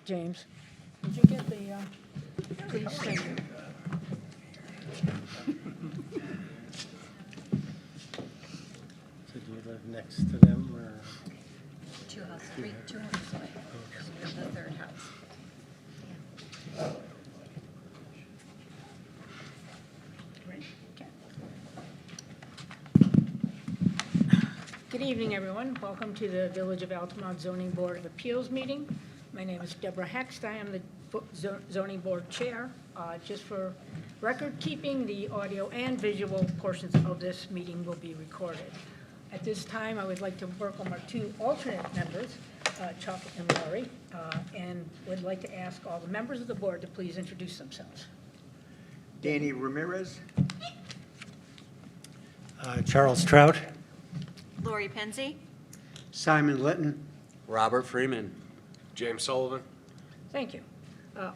James, did you get the, please, thank you. So do you live next to them, or? Two houses away. The third house. Good evening, everyone. Welcome to the Village of Altamont Zoning Board of Appeals meeting. My name is Deborah Hext. I am the Zoning Board Chair. Just for record keeping, the audio and visual portions of this meeting will be recorded. At this time, I would like to welcome our two alternate members, Chuck and Laurie, and would like to ask all the members of the board to please introduce themselves. Danny Ramirez. Charles Trout. Lori Penzi. Simon Litton. Robert Freeman. James Sullivan. Thank you.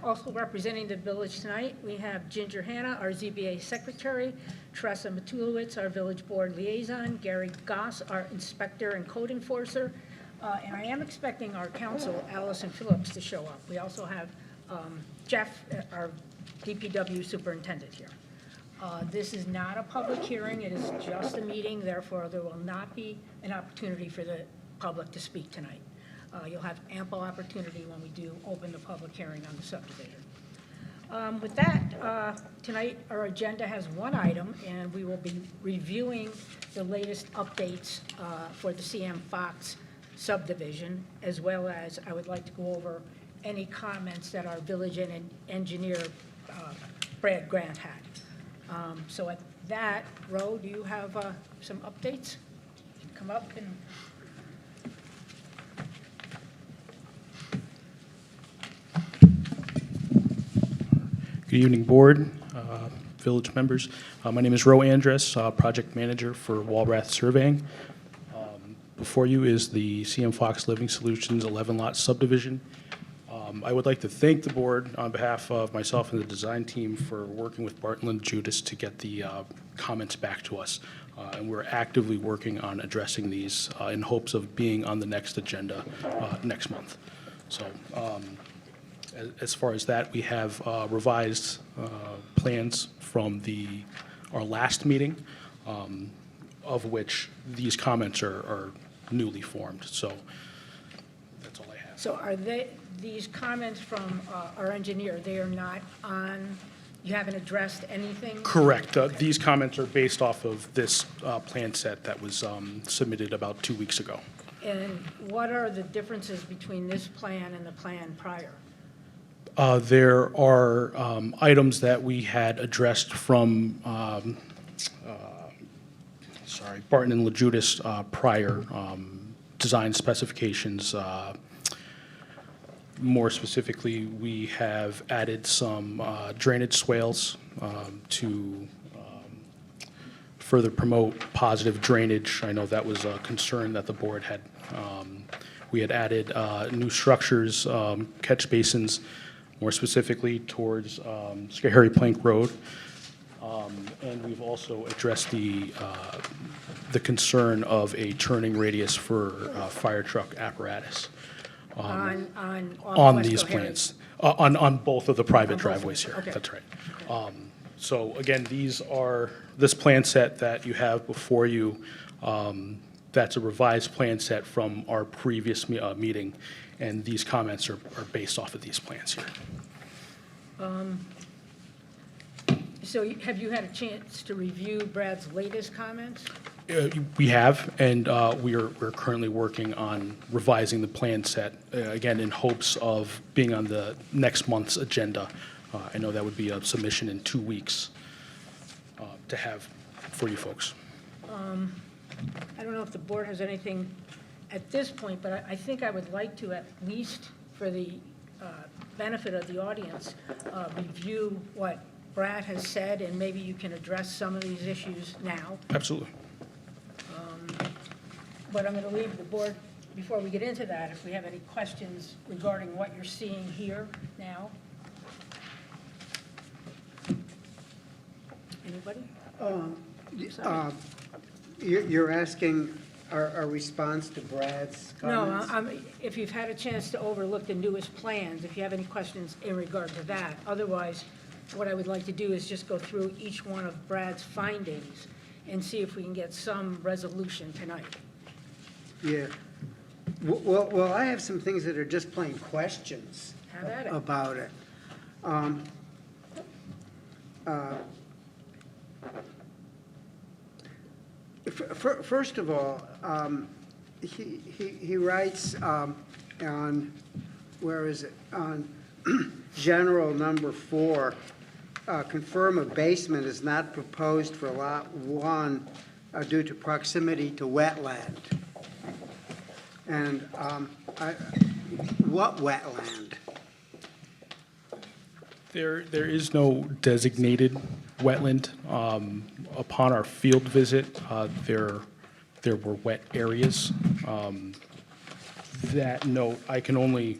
Also representing the village tonight, we have Ginger Hanna, our ZBA secretary, Teresa Matulowicz, our village board liaison, Gary Goss, our inspector and code enforcer, and I am expecting our counsel, Allison Phillips, to show up. We also have Jeff, our DPW superintendent here. This is not a public hearing, it is just a meeting, therefore there will not be an opportunity for the public to speak tonight. You'll have ample opportunity when we do open the public hearing on the subdivision. With that, tonight our agenda has one item, and we will be reviewing the latest updates for the CM Fox subdivision, as well as I would like to go over any comments that our village engineer, Brad Grant, had. So at that, Ro, do you have some updates? You can come up and... Good evening, board, village members. My name is Ro Andress, project manager for Walrath Surveying. Before you is the CM Fox Living Solutions 11-lot subdivision. I would like to thank the board on behalf of myself and the design team for working with Barton & Judas to get the comments back to us. And we're actively working on addressing these in hopes of being on the next agenda next month. So. As far as that, we have revised plans from our last meeting, of which these comments are newly formed. So that's all I have. So are these comments from our engineer, they are not on, you haven't addressed anything? Correct. These comments are based off of this plan set that was submitted about 2 weeks ago. And what are the differences between this plan and the plan prior? There are items that we had addressed from, Barton and LaJudas prior, design specifications. More specifically, we have added some drainage swales to further promote positive drainage. I know that was a concern that the board had. We had added new structures, catch basins, more specifically towards Schoharie Plank Road. And we've also addressed the concern of a turning radius for fire truck apparatus on these plans. On both of the private driveways here. Okay. That's right. So again, this plan set that you have before you, that's a revised plan set from our previous meeting. And these comments are based off of these plans here. So have you had a chance to review Brad's latest comments? We have, and we're currently working on revising the plan set, again, in hopes of being on the next month's agenda. I know that would be a submission in 2 weeks to have for you folks. I don't know if the board has anything at this point, but I think I would like to, at least for the benefit of the audience, review what Brad has said, and maybe you can address some of these issues now. Absolutely. But I'm going to leave the board, before we get into that, if we have any questions regarding what you're seeing here now. Anybody? You're asking our response to Brad's No, comments? if you've had a chance to overlook the newest plans, if you have any questions in regard to that. Otherwise, what I would like to do is just go through each one of Brad's findings and see if we can get some resolution tonight. Yeah. Well, I have some things that are just plain questions Have at it. about it. First of all, he writes on, where is it? On general number 4, confirm a basement is not proposed for lot 1 due to proximity to wetland. And what wetland? There is no designated wetland. Upon our field visit, there were wet areas. That note, I can only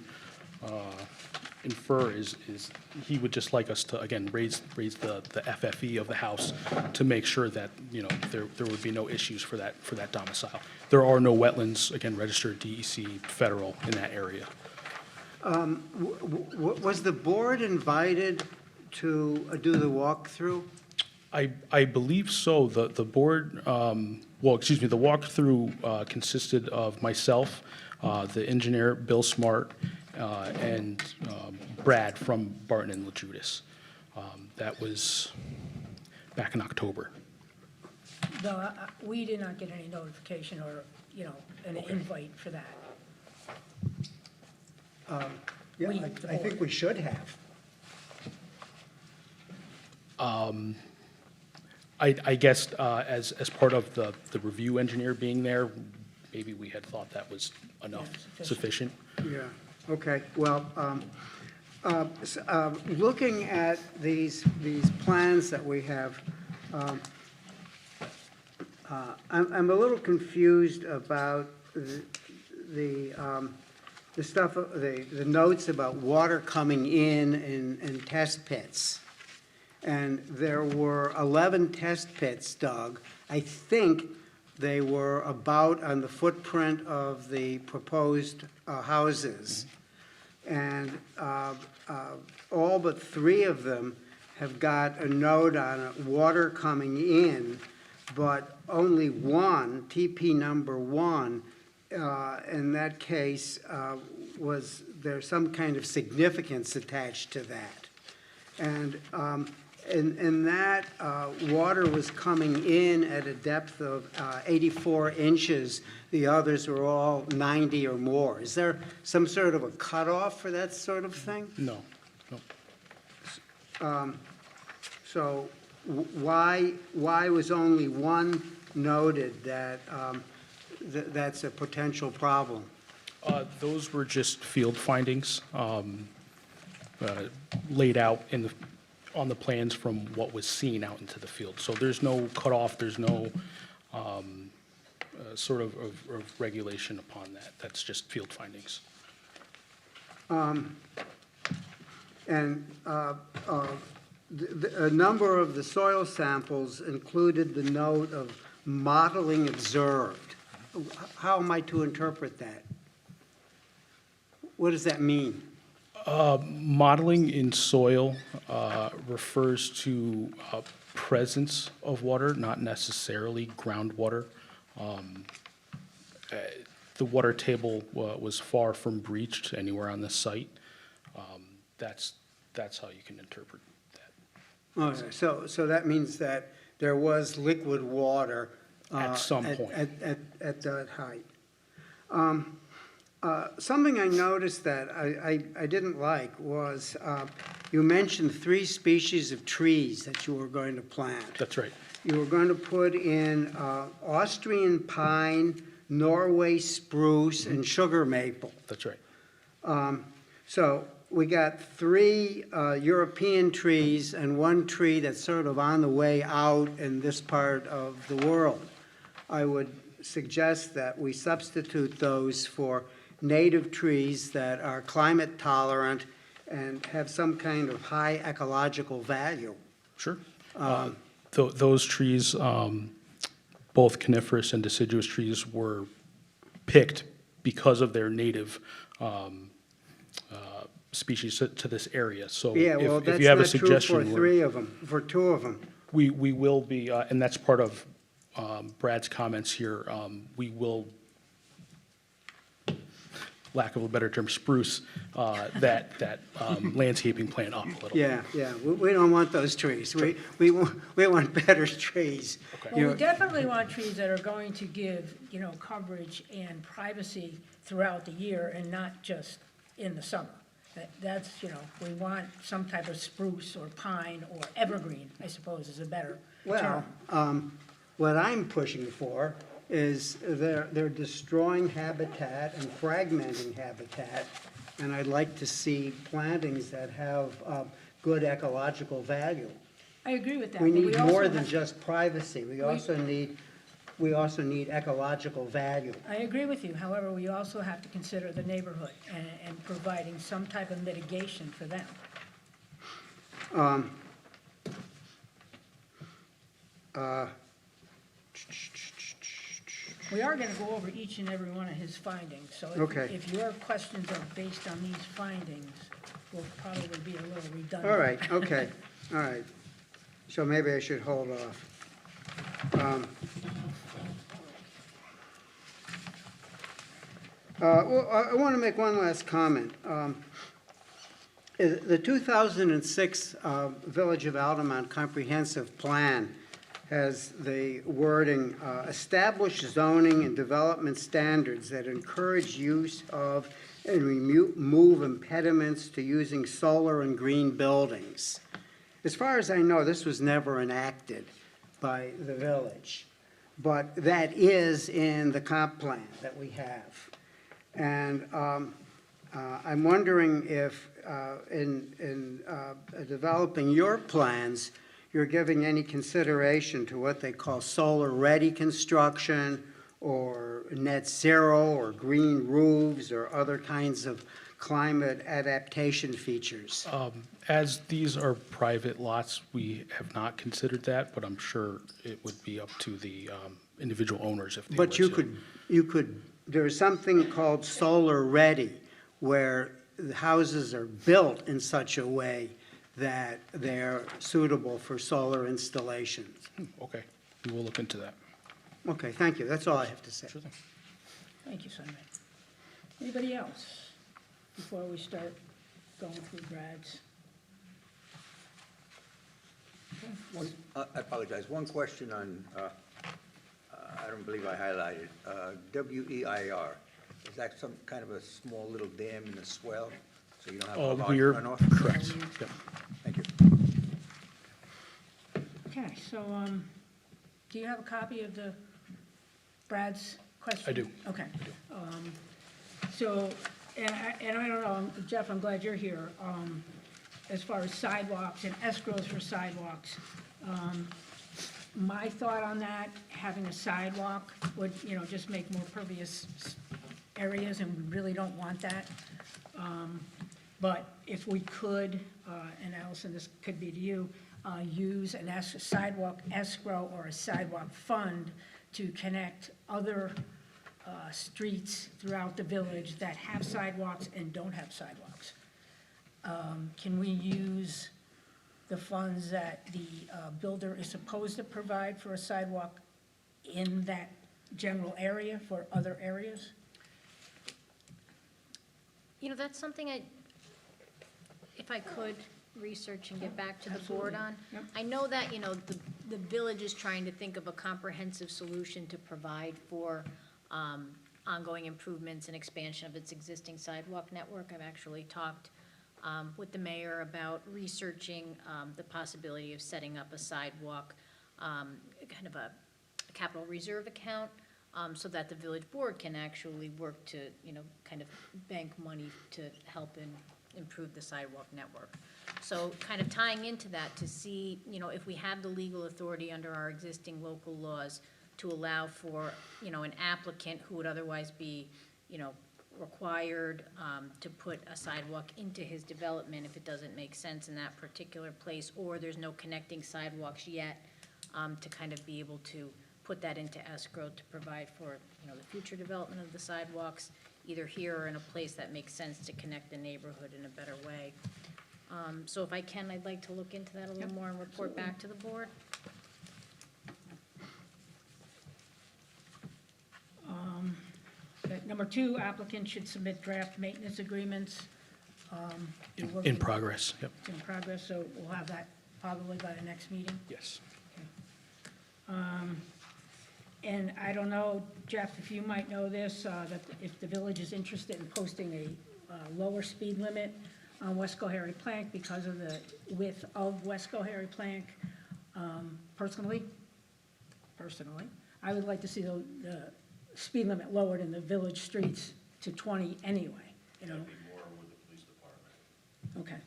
infer is he would just like us to, again, raise the FFE of the house to make sure that, you know, there would be no issues for that domicile. There are no wetlands, again, registered DEC federal in that area. Was the board invited to do the walkthrough? I believe so. The board, well, excuse me, the walkthrough consisted of myself, the engineer, Bill Smart, and Brad from Barton and LaJudas. That was back in October. No, we did not get any notification or, you know, an invite for that. Yeah, We, I the think board. we should have. I guess as part of the review engineer being there, maybe we had thought that was enough, Yeah, sufficient. Yeah, okay, well, looking at these plans that we have, I'm a little confused about the stuff, the notes about water coming in test pits. And there were 11 test pits dug. I think they were about on the footprint of the proposed houses. And all but 3 of them have got a note on it, water coming in, but only one, TP number 1, in that case, was there some kind of significance attached to that. And in that, water was coming in at a depth of 84 inches. The others were all 90 or more. Is there some sort of a cutoff for that sort of thing? No, no. So why was only one noted that that's a potential problem? Those were just field findings laid out on the plans from what was seen out into the field. So there's no cutoff, there's no sort of regulation upon that. That's just field findings. And a number of the soil samples included the note of modeling observed. How am I to interpret that? What does that mean? Modeling in soil refers to presence of water, not necessarily groundwater. The water table was far from breached anywhere on the site. That's how you can interpret that. Okay, so that means that there was liquid water. At some point. At that height. Something I noticed that I didn't like was you mentioned 3 species of trees that you were going to plant. That's right. You were going to put in Austrian pine, Norway spruce, and sugar maple. That's right. So we got 3 European trees and 1 tree that's sort of on the way out in this part of the world. I would suggest that we substitute those for native trees that are climate tolerant and have some kind of high ecological value. Sure. Those trees, both coniferous and deciduous trees were picked because of their native species to this area. So Yeah, well, if that's you have a not true suggestion, for we're- three of them, for two of them. we will be, and that's part of Brad's comments here, we will, lack of a better term, spruce that landscaping plan up a little. Yeah, yeah, we don't want those trees. We want better trees. Well, You we know, definitely want trees that are going to give, coverage and privacy throughout the year and not just in the summer. That's, we want some type of spruce or pine or evergreen, I suppose is a better Well, term. what I'm pushing for is they're destroying habitat and fragmenting habitat, and I'd like to see plantings that have good ecological value. I agree with that. We but need also more than have- just privacy. We also need ecological value. I agree with you. However, we also have to consider the neighborhood and providing some type of mitigation for them. We are going to go over each and every one of his findings, so Okay. if your questions are based on these findings, will probably be a little redundant. All right, okay, all right. So maybe I should hold off. Well, I want to make one last comment. The 2006 Village of Altamont Comprehensive Plan has the wording, establish zoning and development standards that encourage use of and remove impediments to using solar and green buildings. As far as I know, this was never enacted by the village, but that is in the comp plan that we have. And I'm wondering if in developing your plans, you're giving any consideration to what they call solar-ready construction or net zero or green roofs or other kinds of climate adaptation features. As these are private lots, we have not considered that, but I'm sure it would be up to the individual owners if they were But to. you could, there's something called solar-ready, where the houses are built in such a way that they're suitable for solar installations. Okay, we will look into that. Okay, thank you, that's all I have to say. Sure thing. Thank you, Sunday. Anybody else before we start going through Brad's? I apologize. One question on, I don't believe I highlighted, WEIR. Is that some kind of a small little dam in a swell, so you don't have a large We're, runoff? correct, yep. Thank you. Okay, so, do you have a copy of the Brad's question? I do. Okay. So, and I don't know, Jeff, I'm glad you're here. As far as sidewalks and escrows for sidewalks, my thought on that, having a sidewalk would, just make more pervious areas, and we really don't want that. But if we could, and Allison, this could be to you, use a sidewalk escrow or a sidewalk fund to connect other streets throughout the village that have sidewalks and don't have sidewalks. Can we use the funds that the builder is supposed to provide for a sidewalk in that general area for other areas? That's something if I could research and get back to the board Absolutely. on. Yep. I know that, the village is trying to think of a comprehensive solution to provide for ongoing improvements and expansion of its existing sidewalk network. I've actually talked with the mayor about researching the possibility of setting up a sidewalk, kind of a capital reserve account, so that the village board can actually work to, kind of bank money to help improve the sidewalk network. So kind of tying into that to see, if we have the legal authority under our existing local laws to allow for, an applicant who would otherwise be, required to put a sidewalk into his development if it doesn't make sense in that particular place, or there's no connecting sidewalks yet, to kind of be able to put that into escrow to provide for, you know, the future development of the sidewalks, either here or in a place that makes sense to connect the neighborhood in a better way. So if I can, I'd like to look into that a little more and report back to the board. Number 2, applicants should submit draft maintenance agreements. You're In working- progress, yep, It's in progress, so we'll have that probably by the next meeting. yes. And I don't know, Jeff, if you might know this, that if the village is interested in posting a lower speed limit on West Cohary Plank because of the width of West Cohary Plank, personally, I would like to see the speed limit lowered in the village streets to 20 anyway, you know? That'd be more with the police department. Okay.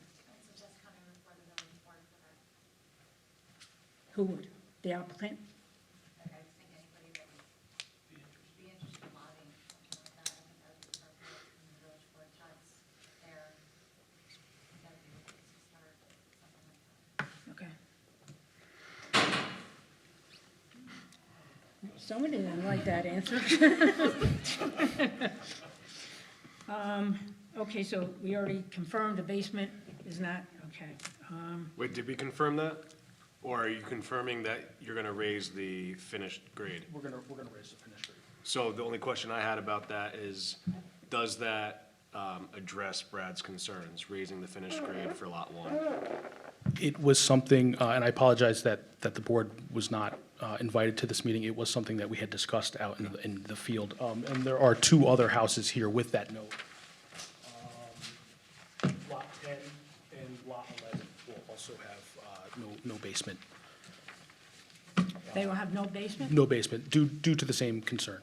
Who would? The applicant? I think anybody that would be interested in lobbying something like that, I think that would be appropriate from the village board cuts there. That would be the place to start, something like that. Okay. Someone didn't like that answer. Okay, so we already confirmed the basement is not, okay. Wait, did we confirm that? Or are you confirming that you're gonna raise the finished grade? We're gonna raise the finished rate. So the only question I had about that is, does that address Brad's concerns, raising the finished grade for lot 1? It was something, and I apologize that the board was not invited to this meeting. It was something that we had discussed out in the field. And there are 2 other houses here with that note. Lot 10 and Lot 11 will also have no basement. They will have no basement? No basement, due to the same concern.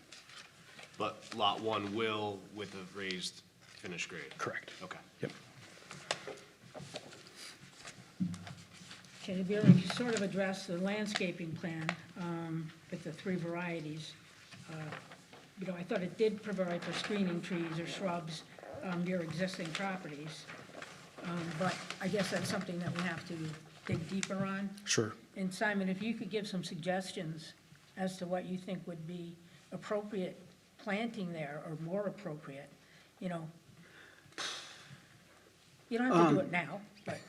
But lot 1 will with a raised finished grade? Correct. Okay. Yep. Okay, Bill, you sort of addressed the landscaping plan with the 3 varieties. You know, I thought it did provide for screening trees or shrubs near existing properties. But I guess that's something that we have to dig deeper on. Sure. And Simon, if you could give some suggestions as to what you think would be appropriate planting there or more appropriate, you know. You don't have to do it now, but,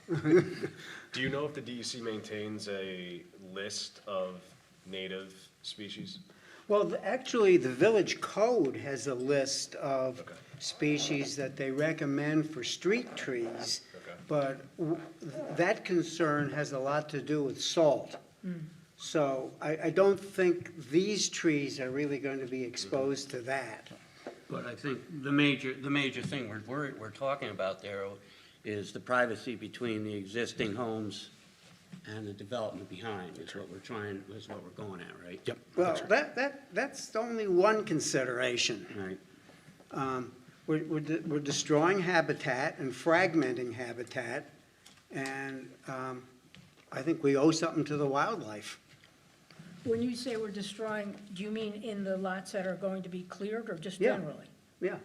Do you know if the DEC maintains a list of native species? Well, actually, the village code has a list of Okay. species that they recommend for street trees. Okay. But that concern has a lot to do with salt. So I don't think these trees are really going to be exposed to that. But I think the major thing we're talking about there is the privacy between the existing homes and the development behind, is what we're going at, right? Yep. Well, that's only one consideration. Right. We're destroying habitat and fragmenting habitat, and I think we owe something to the wildlife. when you say we're destroying, do you mean in the lots that are going to be cleared or just Yeah. generally? Yeah.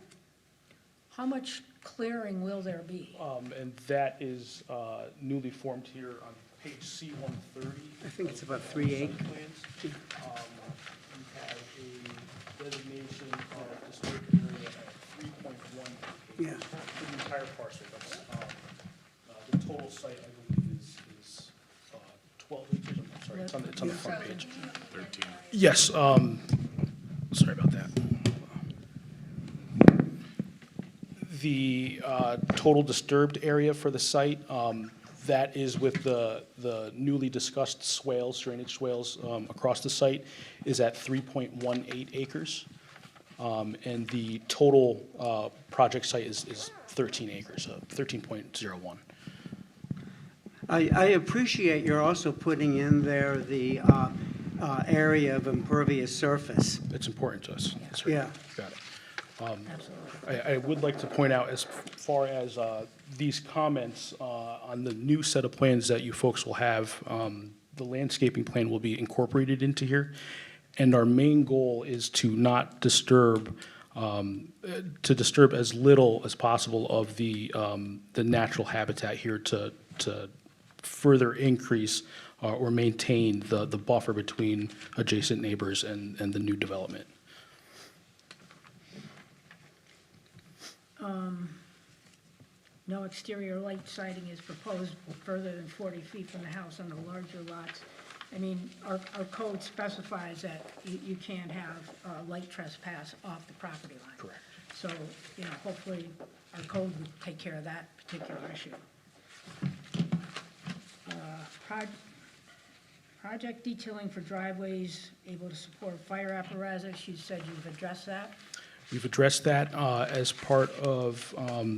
How much clearing will there be? And that is newly formed here on page C-130. I think it's about 3 acres. You have a designation of disturbed area at 3.1 Yeah. for the entire parcel. That's, the total site, I believe, is 12 acres. I'm sorry, it's on the front page. 13. Yes, sorry about that. The total disturbed area for the site, that is with the newly discussed swales, drainage swales across the site, is at 3.18 acres. And the total project site is 13 acres, 13.01. I appreciate you're also putting in there the area of impervious surface. It's important to us. That's right. Yeah. Got it. Absolutely. I would like to point out, as far as these comments on the new set of plans that you folks will have, the landscaping plan will be incorporated into here. And our main goal is to not disturb, as little as possible of the natural habitat here to further increase or maintain the buffer between adjacent neighbors and the new development. No exterior light siding is proposed further than 40 feet from the house on the larger lots. I mean, our code specifies that you can't have light trespass off the property line. Correct. So, you know, hopefully our code would take care of that particular issue. Project detailing for driveways able to support fire apparatus, you said you've addressed that. We've addressed that as part of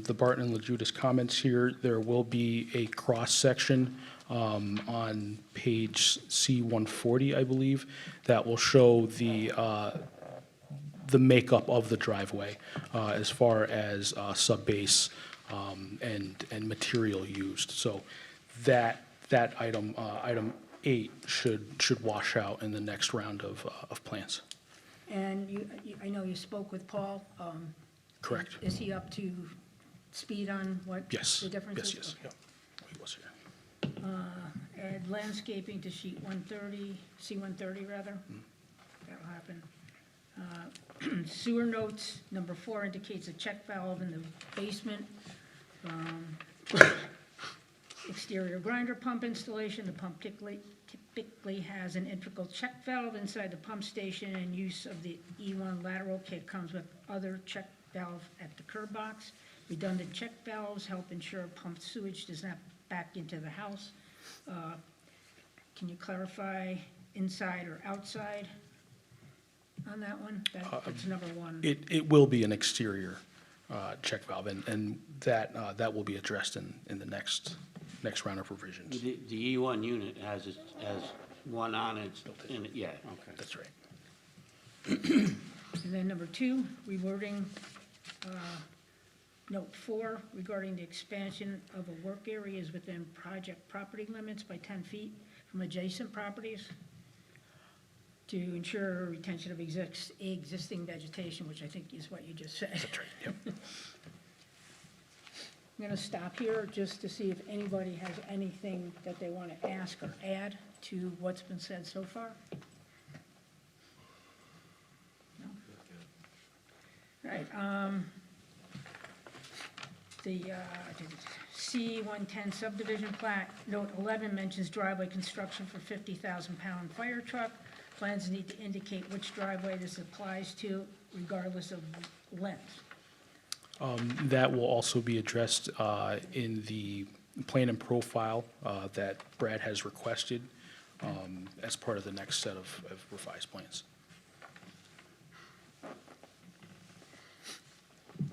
the Barton and LaJudas comments here. There will be a cross-section on page C-140, I believe, that will show the makeup of the driveway as far as subbase and material used. So that item, item 8, should wash out in the next round of plans. And I know you spoke with Paul. Correct. Is he up to speed on what Yes. the difference is? Yes, Okay. yeah. He was here. Add landscaping to sheet 130, C-130 rather. That'll happen. Sewer notes, number 4 indicates a check valve in the basement. Exterior grinder pump installation, the pump typically has an integral check valve inside the pump station, and use of the E1 lateral kit comes with other check valve at the curb box. Redundant check valves help ensure pumped sewage does not back into the house. Can you clarify inside or outside on that one? That's number 1. It will be an exterior check valve, and that will be addressed in the next round of revisions. The E1 unit has one on it, yeah, okay. That's right. And then number 2, rewording note 4 regarding the expansion of a work area is within project property limits by 10 feet from adjacent properties to ensure retention of existing vegetation, which I think is what you just said. That's right, yep. I'm going to stop here just to see if anybody has anything that they want to ask or add to what's been said so far. No? All right. The C-110 subdivision plat, note 11 mentions driveway construction for 50,000-pound fire truck. Plans need to indicate which driveway this applies to regardless of length. That will also be addressed in the plan and profile that Brad has requested as part of the next set of revised plans.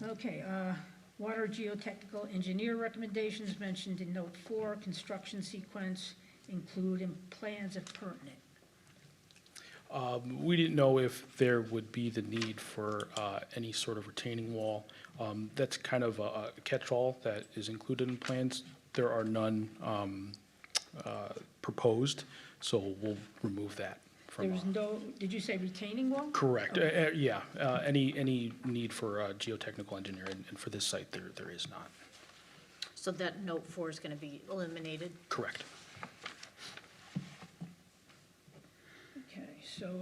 Okay, water geotechnical engineer recommendations mentioned in note 4, construction sequence include in plans if pertinent. We didn't know if there would be the need for any sort of retaining wall. That's kind of a catch-all that is included in plans. There are none proposed, so we'll remove that from. There's no, did you say retaining wall? Correct, yeah. Any need for a geotechnical engineer, and for this site, there is not. So that note 4 is going to be eliminated? Correct. Okay, so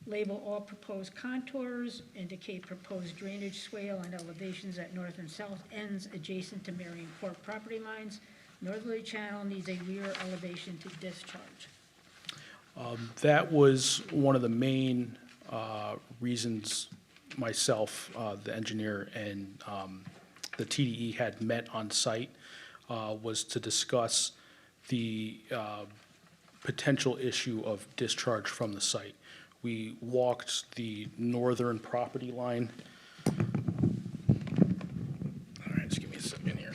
label all proposed contours, indicate proposed drainage swale and elevations at north and south ends adjacent to Marion Court property lines. Northerly channel needs a rear elevation to discharge. That was one of the main reasons myself, the engineer, and the TDE had met on site, was to discuss the potential issue of discharge from the site. We walked the northern property line. All right, just give me a second here.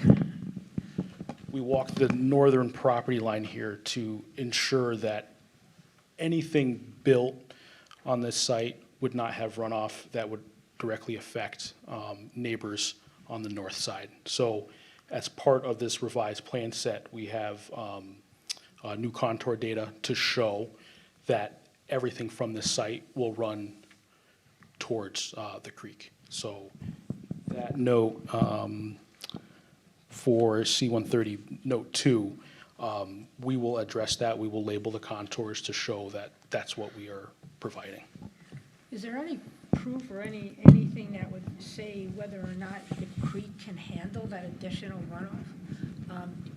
We walked the northern property line here to ensure that anything built on this site would not have runoff that would directly affect neighbors on the north side. So as part of this revised plan set, we have new contour data to show that everything from this site will run towards the creek. So that note for C-130, note 2, We will address that. We will label the contours to show that that's what we are providing. Is there any proof or anything that would say whether or not the creek can handle that additional runoff?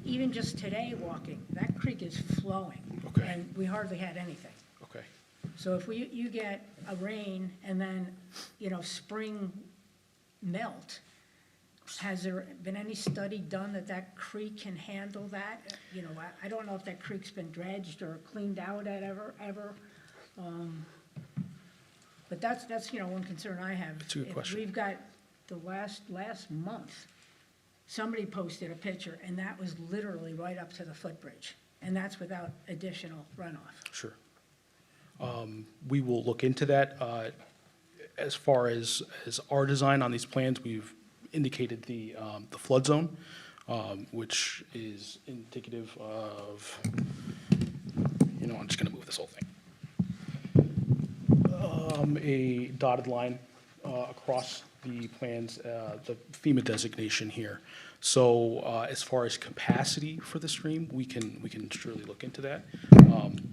Even just today walking, that creek is flowing. Okay. And we hardly had anything. Okay. So if you get a rain and then, spring melt, has there been any study done that that creek can handle that? I don't know if that creek's been dredged or cleaned out ever. But that's one concern I have. That's a good question. We've got the last month, somebody posted a picture, and that was literally right up to the footbridge, and that's without additional runoff. Sure. We will look into that. As far as our design on these plans, we've indicated the flood zone, which is indicative of, I'm just gonna move this whole thing. A dotted line across the plans, the FEMA designation here. So as far as capacity for the stream, we can surely look into that.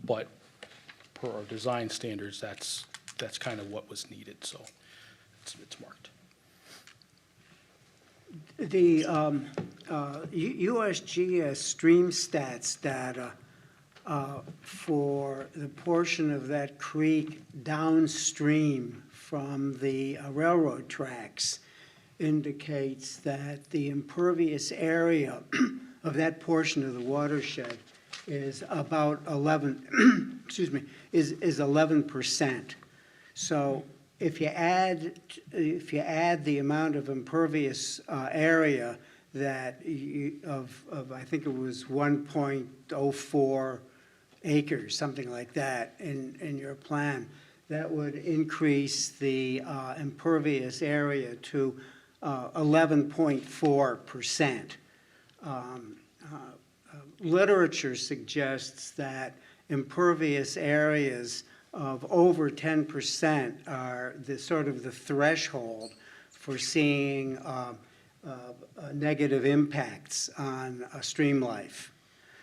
But per our design standards, that's kind of what was needed, so it's marked. The USGS stream stats data for the portion of that creek downstream from the railroad tracks indicates that the impervious area of that portion of the watershed is about 11, is 11%. So if you add the amount of impervious area that I think it was 1.04 acres, something like that, in your plan, that would increase the impervious area to 11.4%. Literature suggests that impervious areas of over 10% are the sort of the threshold for seeing negative impacts on stream life.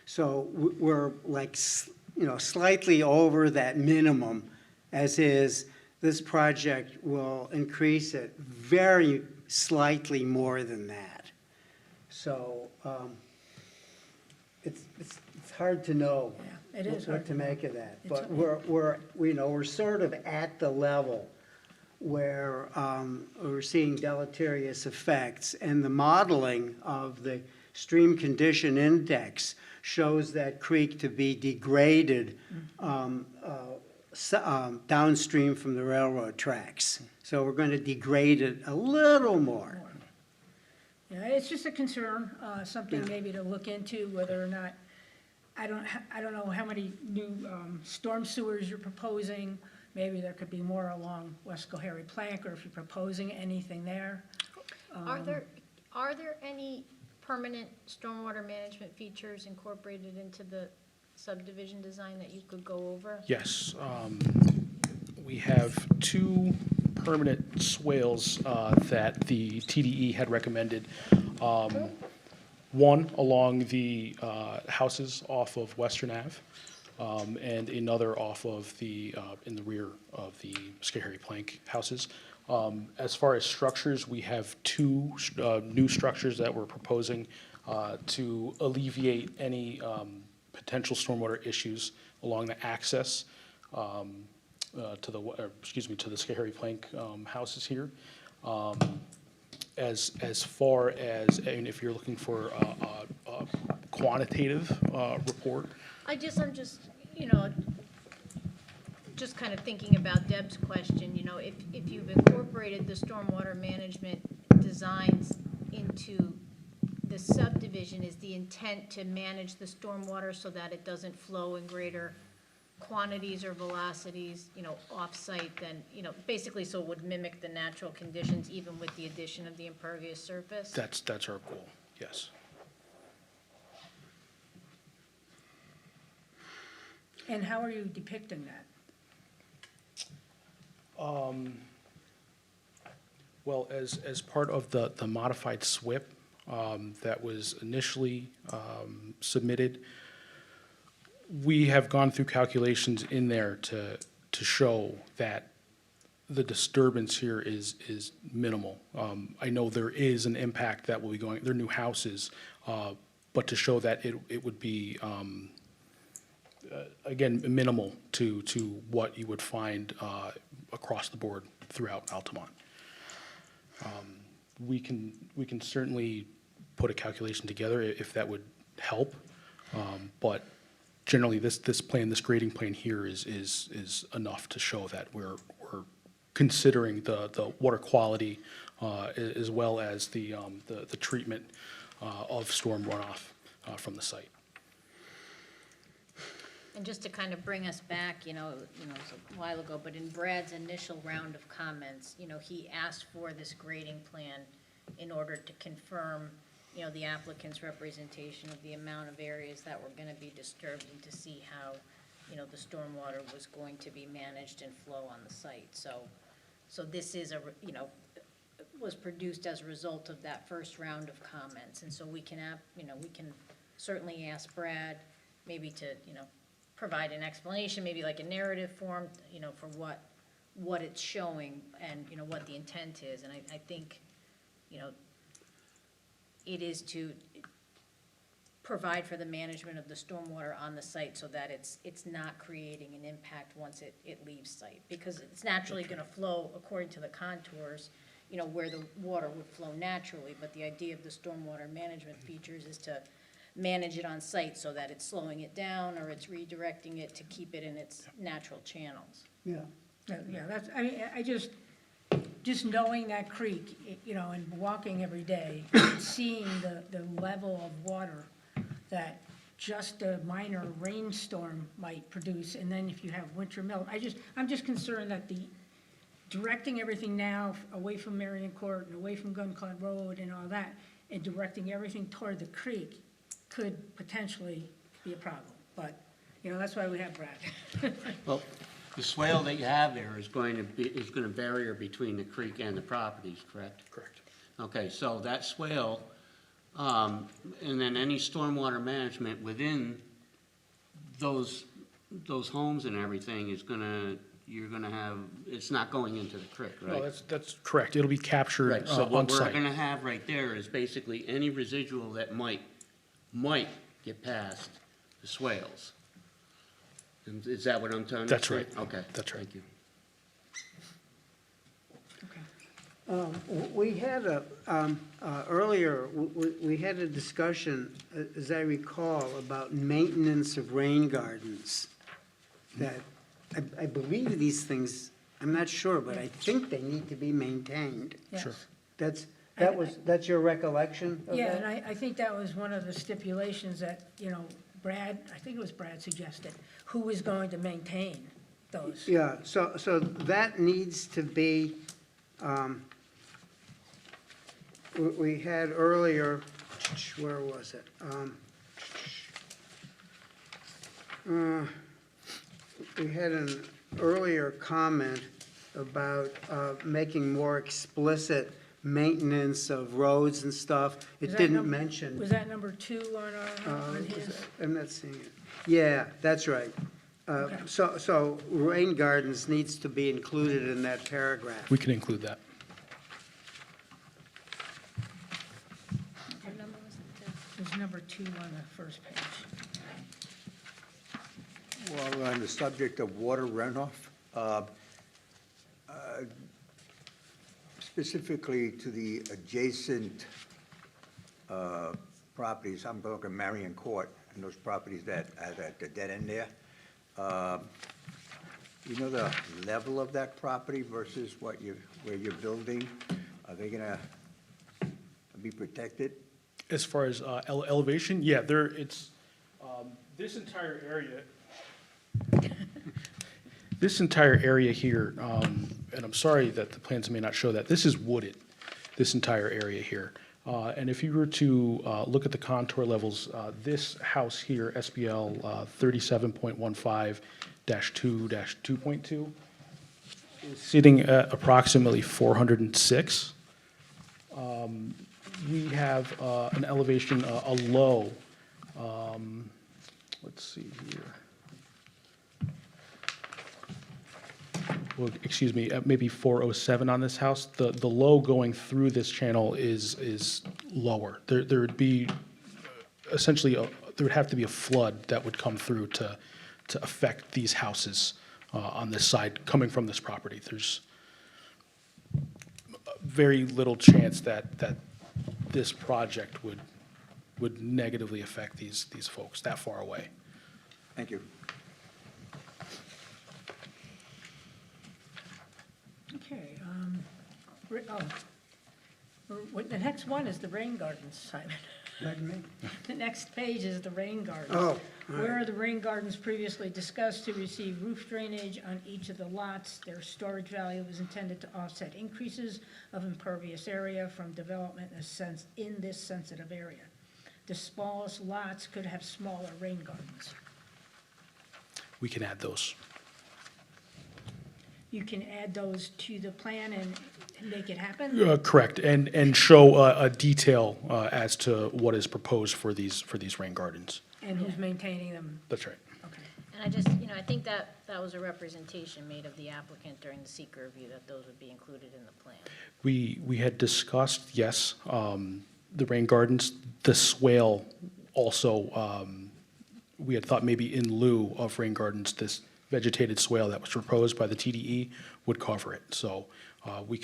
So we're like, slightly over that minimum, as is, this project will increase it very slightly more than that. So it's hard to know Yeah, it is hard what to to know. make of that. It's But hard. we're sort of at the level where we're seeing deleterious effects, and the modeling of the stream condition index shows that creek to be degraded downstream from the railroad tracks. So we're going to degrade it a little more. Yeah, it's just a concern, something maybe to look into, whether or not, I don't know how many new storm sewers you're proposing. Maybe there could be more along West Cohary Plank, or if you're proposing anything there. Are there any permanent stormwater management features incorporated into the subdivision design that you could go over? Yes, we have two permanent swales that the TDE had recommended. One along the houses off of Western Ave, and another off of in the rear of the Schoharie Plank houses. As far as structures, we have two new structures that we're proposing to alleviate any potential stormwater issues along the access to the Schoharie Plank houses here. As far as, and if you're looking for a quantitative report, I'm just, just kind of thinking about Deb's question, if you've incorporated the stormwater management designs into the subdivision, is the intent to manage the stormwater so that it doesn't flow in greater quantities or velocities, off-site than, basically so it would mimic the natural conditions even with the addition of the impervious surface? that's our goal, yes. And how are you depicting that? Well, as part of the modified SWIP that was initially submitted, We have gone through calculations in there to show that the disturbance here is minimal. I know there is an impact that will be going, they're new houses, but to show that it would be, again, minimal to what you would find across the board throughout Altamont. We can certainly put a calculation together if that would help, but generally, this plan, this grading plan here is enough to show that we're considering the water quality as well as the treatment of storm runoff from the site. And just to kind of bring us back, it was a while ago, but in Brad's initial round of comments, he asked for this grading plan in order to confirm, the applicant's representation of the amount of areas that were gonna be disturbed and to see how, the stormwater was going to be managed and flow on the site. So this is was produced as a result of that first round of comments. And so we can certainly ask Brad maybe to, provide an explanation, maybe like a narrative form, for what it's showing and, what the intent is. And I think, it is to provide for the management of the stormwater on the site so that it's not creating an impact once it leaves site. Because it's naturally gonna flow according to the contours, where the water would flow naturally. But the idea of the stormwater management features is to manage it on site so that it's slowing it down or it's redirecting it to keep it in its natural channels. Yeah. Yeah, that's, I mean, I just knowing that creek, and walking every day, and seeing the level of water that just a minor rainstorm might produce, and then if you have winter melt, I'm just concerned that directing everything now away from Marion Court and away from Gun Club Road and all that, and directing everything toward the creek could potentially be a problem. But, that's why we have Brad. Well, the swale that you have there is going to barrier between the creek and the properties, correct? Correct. Okay, so that swale, and then any stormwater management within those homes and everything you're gonna have, it's not going into the creek, right? No, that's correct. It'll be captured Right, so on what we're site. gonna have right there is basically any residual that might get past the swales. And is that what I'm telling you? That's right. Okay. That's right. Thank you. We had earlier, we had a discussion, as I recall, about maintenance of rain gardens. That, I believe these things, I'm not sure, but I think they need to be maintained. Yes. Sure. That's your recollection of Yeah, that? and I think that was one of the stipulations that, Brad, I think it was Brad suggested, who was going to maintain those. Yeah, so that needs to be, we had earlier, where was it? We had an earlier comment about making more explicit maintenance of roads and stuff. Was It that didn't num- mention. Was that number 2 on his? I'm not seeing it. Yeah, that's right. Okay. So rain gardens needs to be included in that paragraph. We can include that. What number was it? It was number 2 on the first page. Well, on the subject of water runoff, specifically to the adjacent properties, I'm talking Marion Court, and those properties that are at the dead end there. You know the level of that property versus where you're building? Are they gonna be protected? As far as elevation, yeah, it's this entire area. This entire area here, and I'm sorry that the plans may not show that, this is wooded, this entire area here. And if you were to look at the contour levels, this house here, SBL 37.15-2-2.2, is sitting at approximately 406. We have an elevation, a low, let's see here. Well, excuse me, maybe 407 on this house. The low going through this channel is lower. There would be essentially, there would have to be a flood that would come through to affect these houses on this side, coming from this property. There's very little chance that this project would negatively affect these folks that far away. Thank you. Okay, the next one is the rain gardens, Simon. Pardon me? The next page is the rain gardens. Oh, all right. Where the rain gardens previously discussed to receive roof drainage on each of the lots, their storage value was intended to offset increases of impervious area from development in this sensitive area. The smallest lots could have smaller rain gardens. We can add those. You can add those to the plan and make it happen? Correct, and show a detail as to what is proposed for these rain gardens. And who's maintaining them? That's right. Okay. And I just, I think that was a representation made of the applicant during the seeker review, that those would be included in the plan. We had discussed, yes, the rain gardens, the swale also, we had thought maybe in lieu of rain gardens, this vegetated swale that was proposed by the TDE would cover it. So we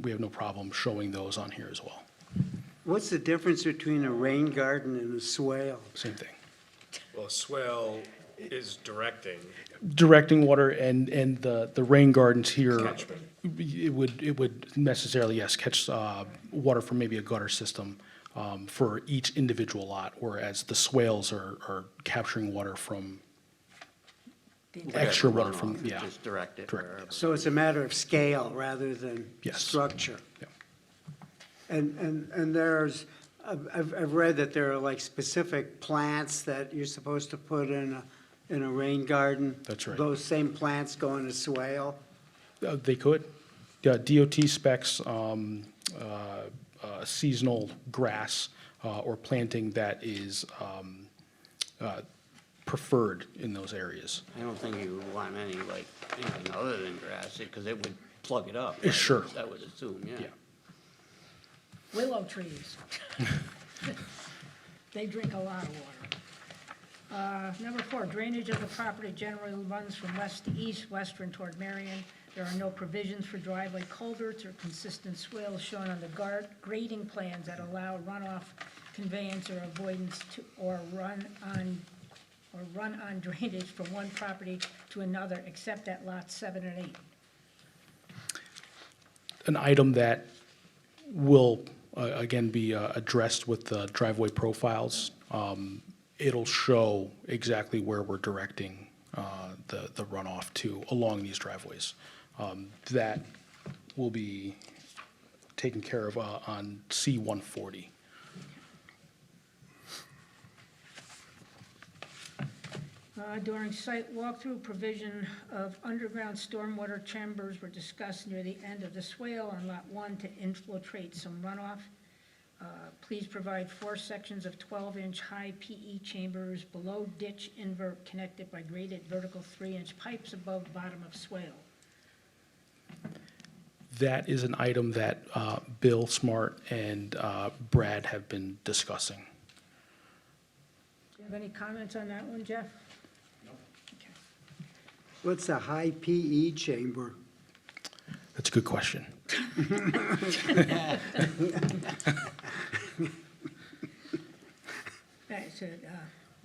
have no problem showing those on here as well. What's the difference between a rain garden and a swale? Same thing. Well, a swale is directing. Directing water and the rain gardens here, Catchment. it would necessarily, yes, catch water from maybe a gutter system for each individual lot, whereas the swales are capturing water from extra water from, Runoff, yeah. Just direct it Correct. wherever. So it's a matter of scale rather than Yes. structure. Yeah. And there's, I've read that there are like specific plants that you're supposed to put in a rain garden. That's right. Those same plants go in a swale. They could. Yeah, DOT specs seasonal grass or planting that is preferred in those areas. I don't think you would want anything other than grass, because it would plug it up. Sure. I would assume, yeah. Yeah. Willow trees. They drink a lot of water. Number 4, drainage of the property generally runs from west to east, western toward Marion. There are no provisions for driveway culverts or consistent swales shown on the grading plans that allow runoff, conveyance, or avoidance to, or run on drainage from one property to another, except at lots 7 and 8. An item that will, again, be addressed with the driveway profiles. It'll show exactly where we're directing the runoff to along these driveways. That will be taken care of on C-140. During site walkthrough, provision of underground stormwater chambers were discussed near the end of the swale on Lot 1 to infiltrate some runoff. Please provide 4 sections of 12-inch high PE chambers below ditch invert connected by graded vertical 3-inch pipes above bottom of swale. That is an item that Bill Smart and Brad have been discussing. Do you have any comments on that one, Jeff? No. Okay. What's a high PE chamber? That's a good question. Right, so,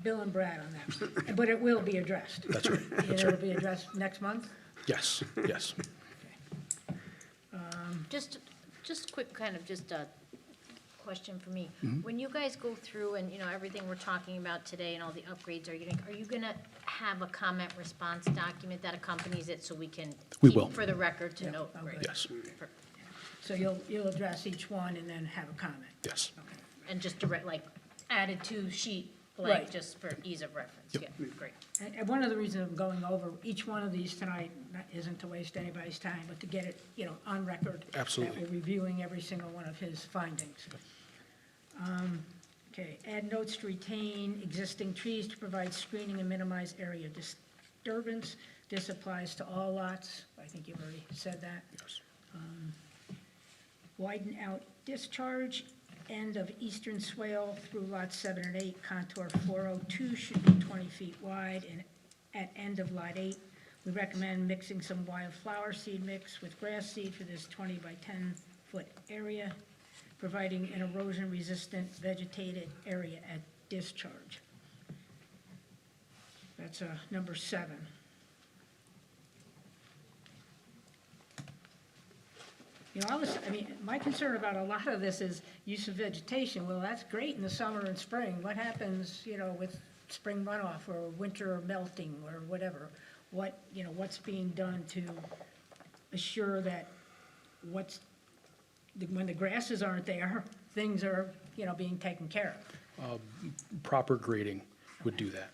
Bill and Brad on that, but it will be addressed. That's right. It'll be addressed next month? Yes, yes. Just a quick kind of just a question for me. Mm-hmm. When you guys go through and, everything we're talking about today and all the upgrades, are you gonna have a comment response document that accompanies it so we can We keep will. for the record to Yeah, note? okay. Great. Yes, So you'll address each one and then have a comment? yes. Okay. And just direct, like, added to sheet Right. blank, just for ease of reference. Yep. Yeah, great. And one of the reasons I'm going over each one of these tonight isn't to waste anybody's time, but to get it, on record. Absolutely. That we're reviewing every single one of his findings. Okay, add notes to retain existing trees to provide screening and minimize area disturbance. This applies to all lots. I think you've already said that. Yes. Widen out discharge, end of eastern swale through lots 7 and 8, contour 402 should be 20 feet wide, and at end of lot 8, we recommend mixing some wildflower seed mix with grass seed for this 20 by 10-foot area, providing an erosion-resistant vegetated area at discharge. That's number 7. You know, my concern about a lot of this is use of vegetation. Well, that's great in the summer and spring. What happens, you know, with spring runoff or winter melting or whatever? What's being done to assure that when the grasses aren't there, things are, being taken care of? Proper grading would do that.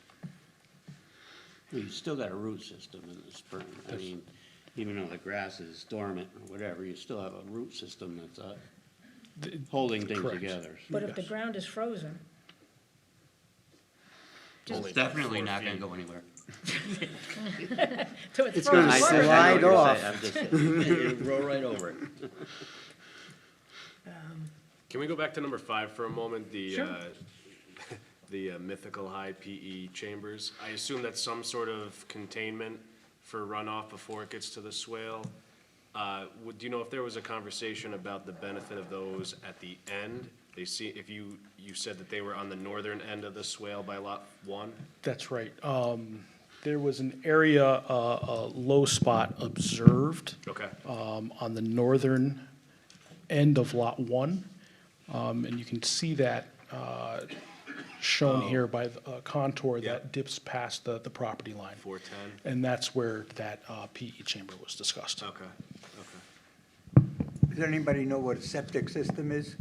You still got a root system in the spring. I mean, even though the grass is dormant or whatever, you still have a root system that's holding things Correct. together. But if the Yes. ground is frozen, It's Only definitely 4 not gonna feet. go anywhere. so it's It's frozen gonna I- water. I know slide what you're off. saying. I'm just saying, you roll right over it. Can we go back to number 5 for a moment? Sure. The mythical high PE chambers. I assume that's some sort of containment for runoff before it gets to the swale. Do you know if there was a conversation about the benefit of those at the end? If you said that they were on the northern end of the swale by lot 1? That's right. There was an area, a low spot observed Okay. on the northern end of Lot 1. And you can see that shown here by the contour Yeah. that dips past the property line. 410? And that's where that PE chamber was discussed. Okay. Does anybody know what a septic system is?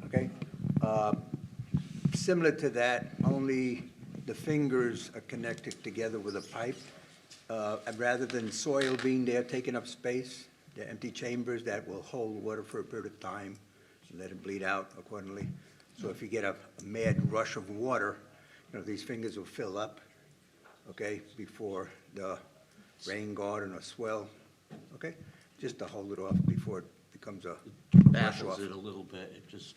Okay? Similar to that, only the fingers are connected together with a pipe. And rather than soil being there taking up space, they're empty chambers that will hold water for a period of time and let it bleed out accordingly. So if you get a mad rush of water, these fingers will fill up, okay, before the rain garden or swell, okay? Just to hold it off before it becomes a rush Baffles off. it a little bit, it just.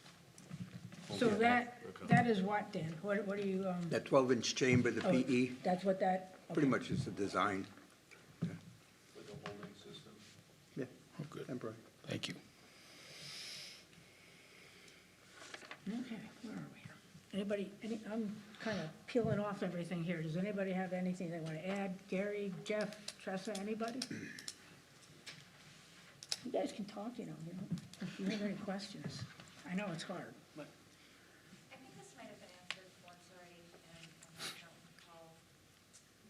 So that is what, Dan? What are you, That 12-inch chamber, the oh, PE, that's what that? pretty okay. much is the design. Like a holding system? Yeah, Oh, good. temporary. Thank you. Okay, where are we here? Anybody, I'm kind of peeling off everything here. Does anybody have anything they want to add? Gary, Jeff, Tressa, anybody? You guys can talk, if you have any questions. I know it's hard, but. I think this might have been answered once already, and I don't recall.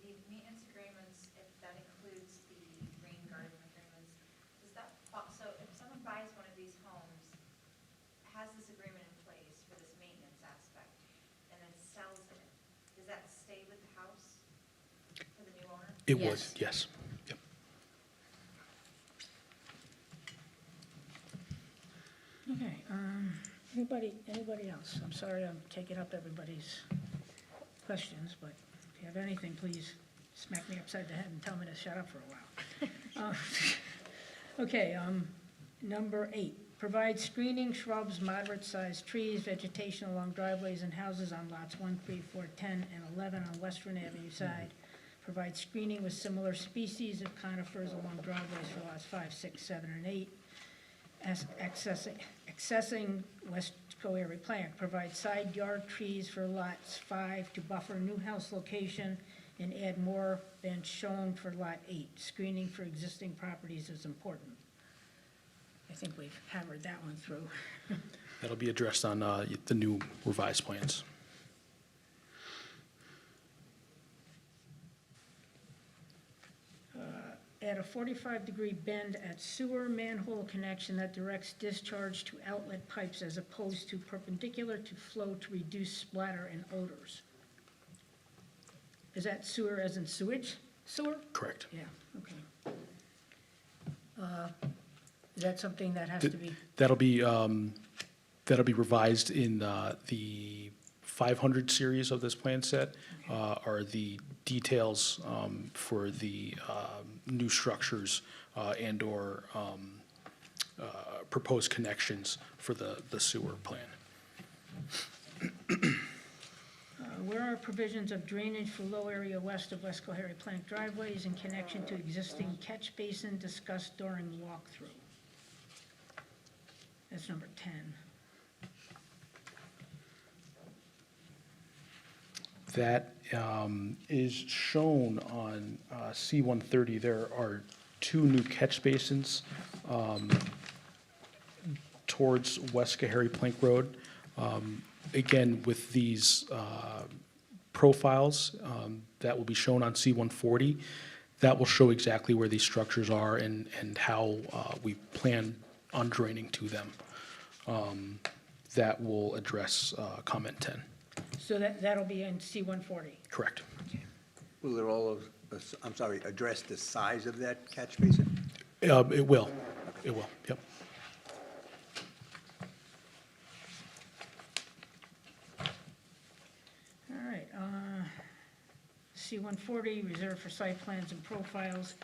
The maintenance agreements, if that includes the rain garden agreements, does that, so if someone buys one of these homes, has this agreement in place for this maintenance aspect, and then sells it, does that stay with the house for the new owner? It would, Yes. yes. Yep. Okay, anybody else? I'm sorry I'm taking up everybody's questions, but if you have anything, please smack me upside the head and tell me to shut up for a while. Okay, number 8, provide screening, shrubs, moderate-sized trees, vegetation along driveways and houses on lots 1, 3, 4, 10, and 11 on Western Avenue side. Provide screening with similar species of conifers along driveways for lots 5, 6, 7, and 8. As accessing Westco area plan, provide side yard trees for lots 5 to buffer new house location and add more than shown for lot 8. Screening for existing properties is important. I think we've hammered that one through. That'll be addressed on the new revised plans. Add a 45-degree bend at sewer manhole connection that directs discharge to outlet pipes as opposed to perpendicular to flow to reduce splatter and odors. Is that sewer as in sewage sewer? Correct. Yeah, okay. Is that something that has to be, That'll be That'll be revised in the 500 series of this plan set, are the details for the new structures and/or proposed connections for the sewer plan. Where are provisions of drainage for low area west of West Cohary Plank driveways in connection to existing catch basin discussed during walkthrough? That's number 10. That is shown on C-130. There are two new catch basins towards West Cohary Plank Road. Again, with these profiles that will be shown on C-140, that will show exactly where these structures are and how we plan on draining to them. That will address comment 10. So that'll be in C-140. Correct. Will it all, I'm sorry, address the size of that catch basin? It will. It will, yep. All right, C-140, reserved for site plans and profiles.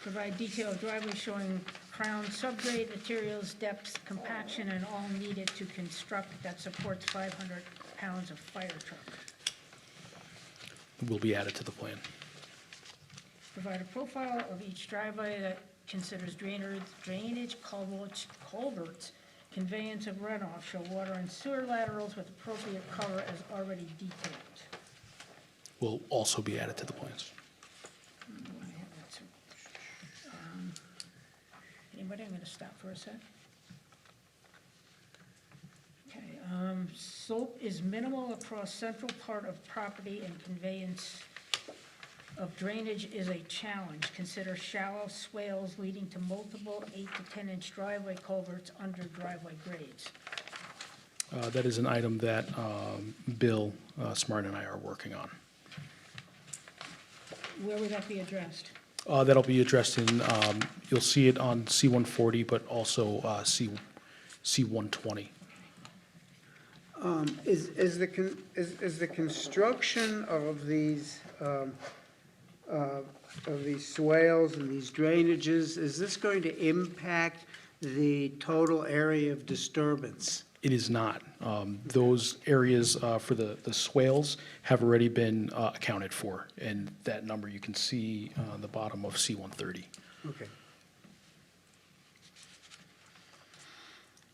Provide detailed driveway showing crown subgrade materials, depths, compaction, and all needed to construct that supports 500 pounds of fire truck. Will be added to the plan. Provide a profile of each driveway that considers drainage, culverts, conveyance of runoff, show water and sewer laterals with appropriate cover as already detailed. Will also be added to the plans. Anybody? I'm going to stop for a sec. Okay, slope is minimal across central part of property and conveyance of drainage is a challenge. Consider shallow swales leading to multiple 8 to 10-inch driveway culverts under driveway grades. That is an item that Bill Smart and I are working on. Where would that be addressed? That'll be addressed in, you'll see it on C-140, but also C-120. Is the construction of these swales and these drainages, is this going to impact the total area of disturbance? It is not. Those areas for the swales have already been accounted for, and that number you can see on the bottom of C-130. Okay.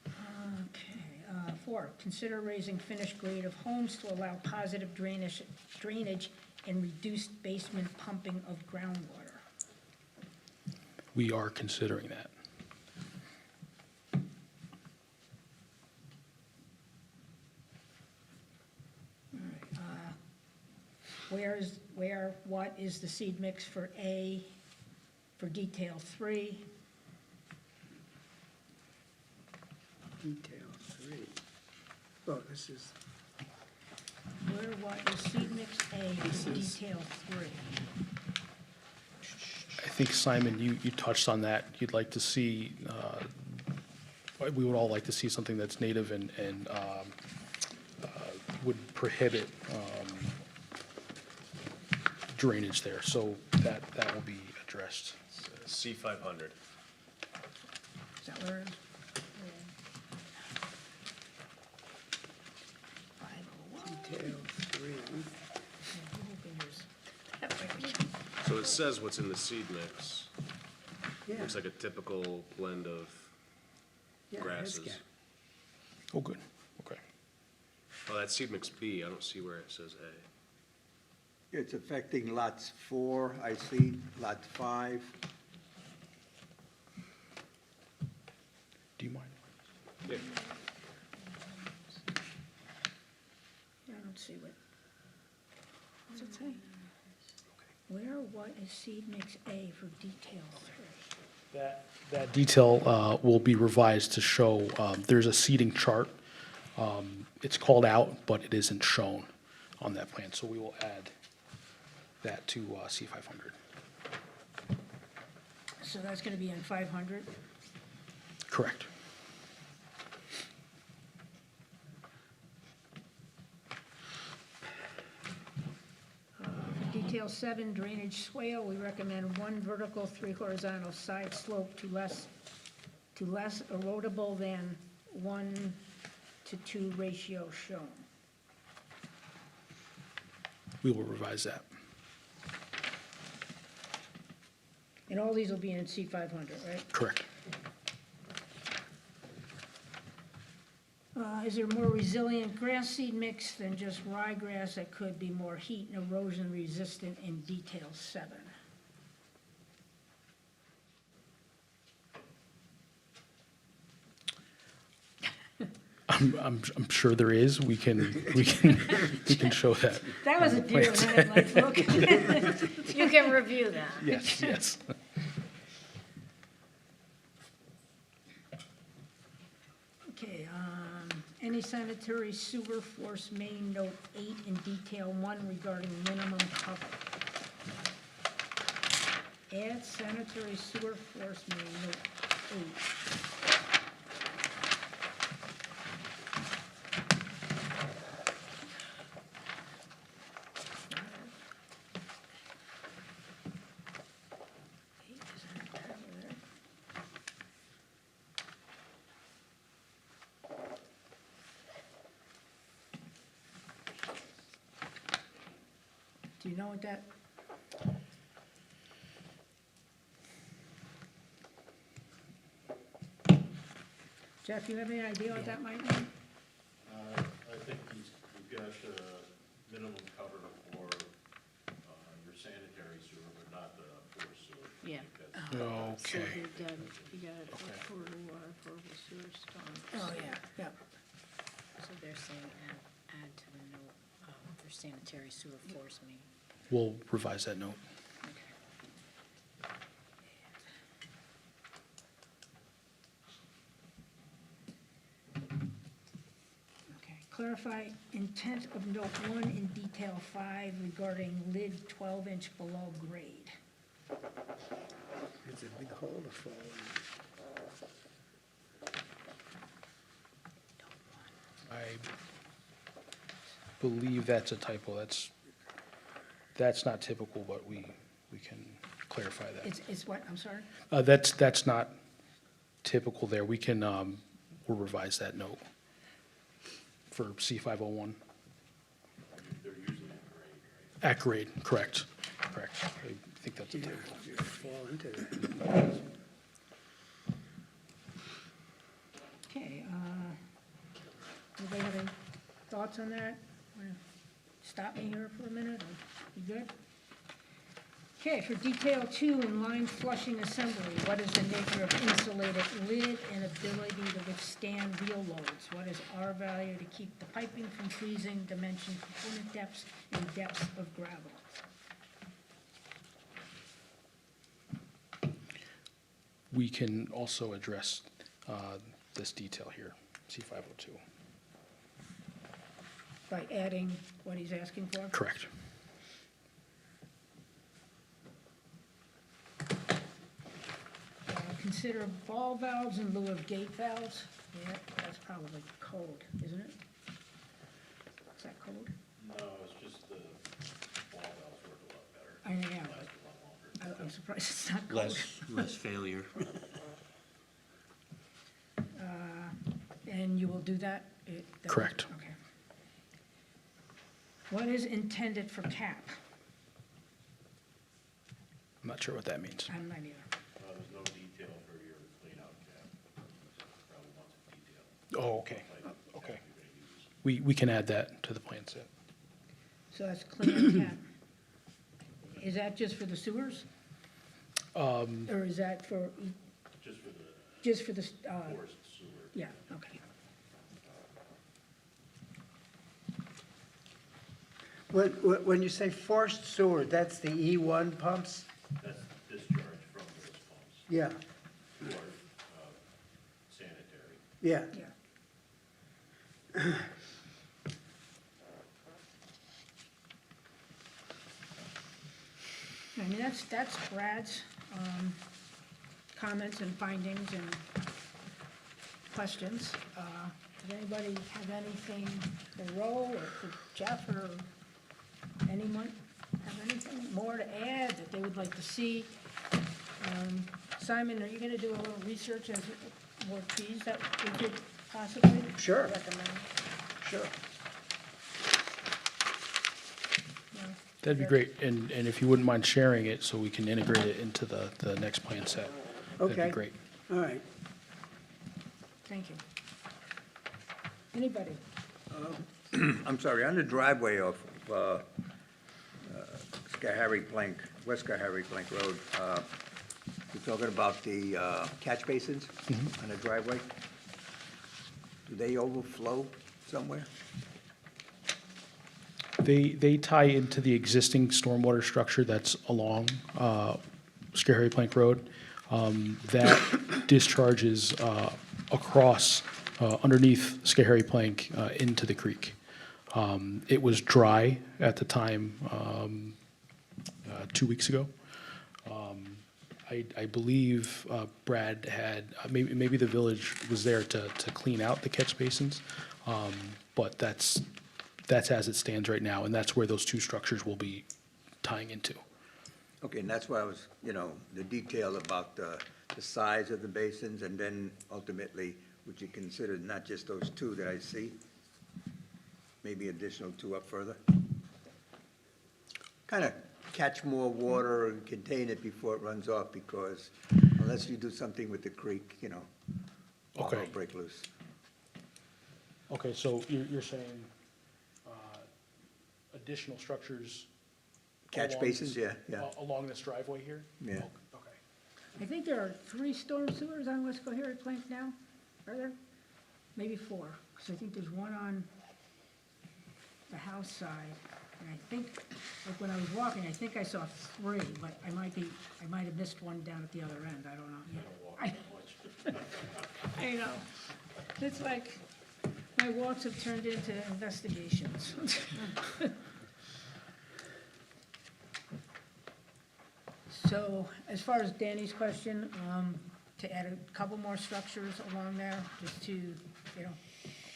Okay, 4, consider raising finished grade of homes to allow positive drainage and reduced basement pumping of groundwater. We are considering that. What is the seed mix for A, for detail 3? Detail 3. Oh, this is, What is seed mix A for detail 3? I think, Simon, you touched on that. You'd like to see, we would all like to see something that's native and would prohibit drainage there, so that will be addressed. C-500. Is that where it is? 501. detail 3. So it says what's in the seed mix. Yeah, Looks like a typical blend of yeah, grasses. it's got- Oh, good, okay. Oh, that's seed mix B. I don't see where it says A. It's affecting lots 4, I see, lot 5. Do you mind? Yeah. I don't see what's it say? What is seed mix A for detail 3? That detail will be revised to show, there's a seating chart. It's called out, but it isn't shown on that plan, so we will add that to C-500. So that's gonna be in 500. Correct. Detail 7, drainage swale, we recommend 1 vertical, 3 horizontal side slope to less erodible than 1:2 ratio shown. We will revise that. And all these will be in C500, right? Correct. Is there more resilient grass seed mix than just ryegrass that could be more heat and erosion resistant in detail 7? I'm sure there is. We can show that. That was a deer in the headlights look. You can review that. Yes, yes. Okay, any sanitary sewer force main note 8 in detail 1 regarding minimum cover. Add sanitary sewer force main note 8. Do you know what that? Jeff, you have any idea what that might mean? I think we've got minimum cover for your sanitary sewer, but not the forced sewer. I Yeah. think that's- Okay. You got it for portable water, portable sewer, storm. Oh, yeah, yeah. So they're saying add to the note, for sanitary sewer force main. We'll revise that note. Okay. Okay, clarify intent of note 1 in detail 5 regarding lid 12-inch below grade. It's a big hole to fall I believe that's a typo. That's not typical, but we can clarify that. It's what, I'm sorry? That's not typical there. We can, we'll revise that note for C501. They're usually in grade, right? At grade, correct, correct. I think that's a in. typo. You fall into that. Okay, anybody have any thoughts on that? Wanna stop me here for a minute, or you good? Okay, for detail 2 in line flushing assembly, what is the nature of insulated lid and ability to withstand wheel loads? What is R value to keep the piping from freezing, dimension, component depths, and depths of gravel? We can also address this detail here, C502. By adding what he's asking for? Correct. Consider ball valves in lieu of gate valves. Yeah, that's probably code, isn't it? Is that code? No, it's just the ball valves work a lot better. I know, Last a lot longer. I'm surprised it's not code. Less failure. And you will do that? Correct. Okay. What is intended for cap? I'm not sure what that means. I'm not either. There's no detail for your clean-out cap. Probably wants a detail. Oh, okay, okay. You're gonna use. We can add that to the plan set. So that's clean cap. Is that just for the sewers? Or is that for, Just for the just for the, forced sewer. yeah, okay. When you say forced sewer, that's the E1 pumps? That's discharge from those pumps Yeah, or sanitary. yeah. Yeah. I mean, that's Brad's. comments and findings and questions. Does anybody have anything for Ro or for Jeff or anyone have anything more to add that they would like to see? Simon, are you gonna do a little research as more trees that we could possibly Sure. recommend? Sure. No? That'd be great, and if you wouldn't mind sharing it so we can integrate it into the next plan set, that'd Okay. be great. All right. Thank you. Anybody? I'm sorry, on the driveway of Schoharie Plank, West Schoharie Plank Road, you're talking about the catch basins on the driveway? Do they overflow somewhere? They tie into the existing stormwater structure that's along Schoharie Plank Road. That discharges across, underneath Schoharie Plank into the creek. It was dry at the time 2 weeks ago. I believe Brad had, maybe the village was there to clean out the catch basins, but that's as it stands right now, and that's where those two structures will be tying into. Okay, and that's why I was, the detail about the size of the basins, and then ultimately, would you consider not just those two that I see, maybe additional two up further? Kind of catch more water and contain it before it runs off, because unless you do something with the creek, water will Okay. break loose. Okay, so you're saying additional structures? Catch along basins, this- yeah. Along this driveway here? Yeah. Oh, okay. I think there are 3 storm sewers on West Cohering Plank now, are there? Maybe 4, because I think there's one on the house side. And I think, like when I was walking, I think I saw 3, but I might have missed one down at the other end, I don't know. I know. It's like, my walks have turned into investigations. So, as far as Danny's question, to add a couple more structures along there, just to,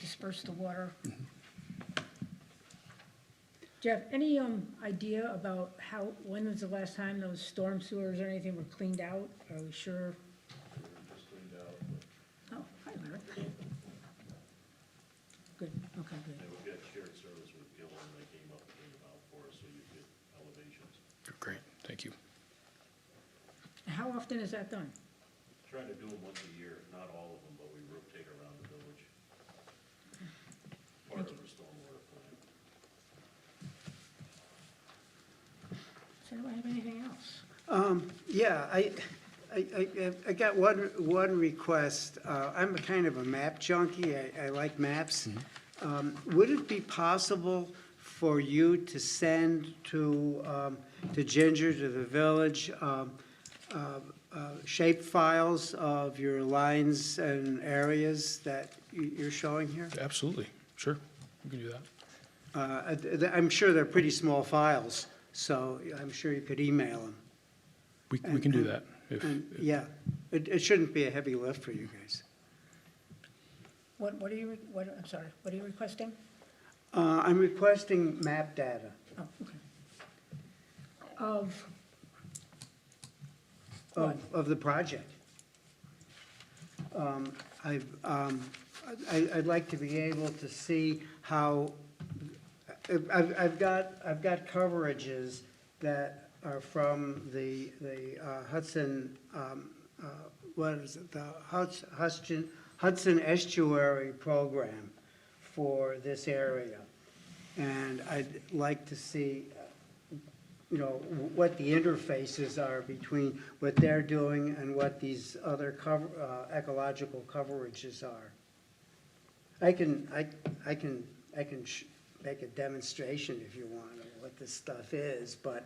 disperse the water. Jeff, any, idea about when was the last time those storm sewers or anything were cleaned out? Are we sure? Just cleaned out, but Oh, hi, Larry. Good, okay, good. they would get shared service with Gil, and they came up and cleaned it out for us, so you get elevations. Great, thank you. How often is that done? Trying to do them once a year, not all of them, but we rotate around the village. Part of the stormwater plan. Does anybody have anything else? Yeah, I got one request. I'm a kind of a map junkie. I like maps. Would it be possible for you to send to Ginger, to the village, shape files of your lines and areas that you're showing here? Absolutely, sure, we can do that. I'm sure they're pretty small files, so I'm sure you could email them. We can do that. If Yeah, it shouldn't be a heavy lift for you guys. I'm sorry, what are you requesting? I'm requesting map data Oh, okay. Of, of the project. I'd like to be able to see how, I've got coverages that are from the Hudson, what is it, the Hudson Estuary Program for this area. And I'd like to see, what the interfaces are between what they're doing and what these other ecological coverages are. I can make a demonstration if you want of what this stuff is, but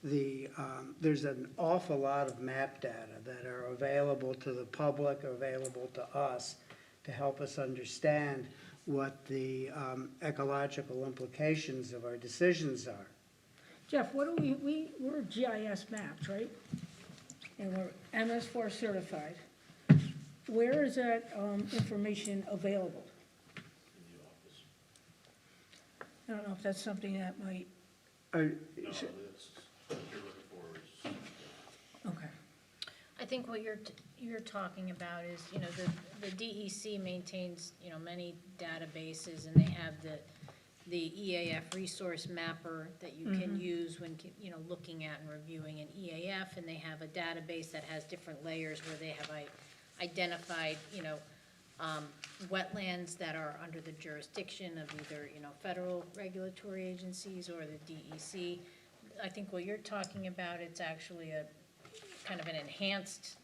there's an awful lot of map data that are available to the public, available to us, to help us understand what the ecological implications of our decisions are. Jeff, what do we're GIS maps, right? and we're MS4 certified. Where is that information available? in the office. I don't know if that's something that might, Uh, No, that's, what you're looking for is, okay. I think what you're talking about is, you know, the DEC maintains, you know, many databases, and they have the EAF resource mapper that you can use when, you know, looking at and reviewing an EAF, and they have a database that has different layers where they have identified, you know, wetlands that are under the jurisdiction of either, you know, federal regulatory agencies or the DEC. I think what you're talking about, it's actually a kind of an enhanced,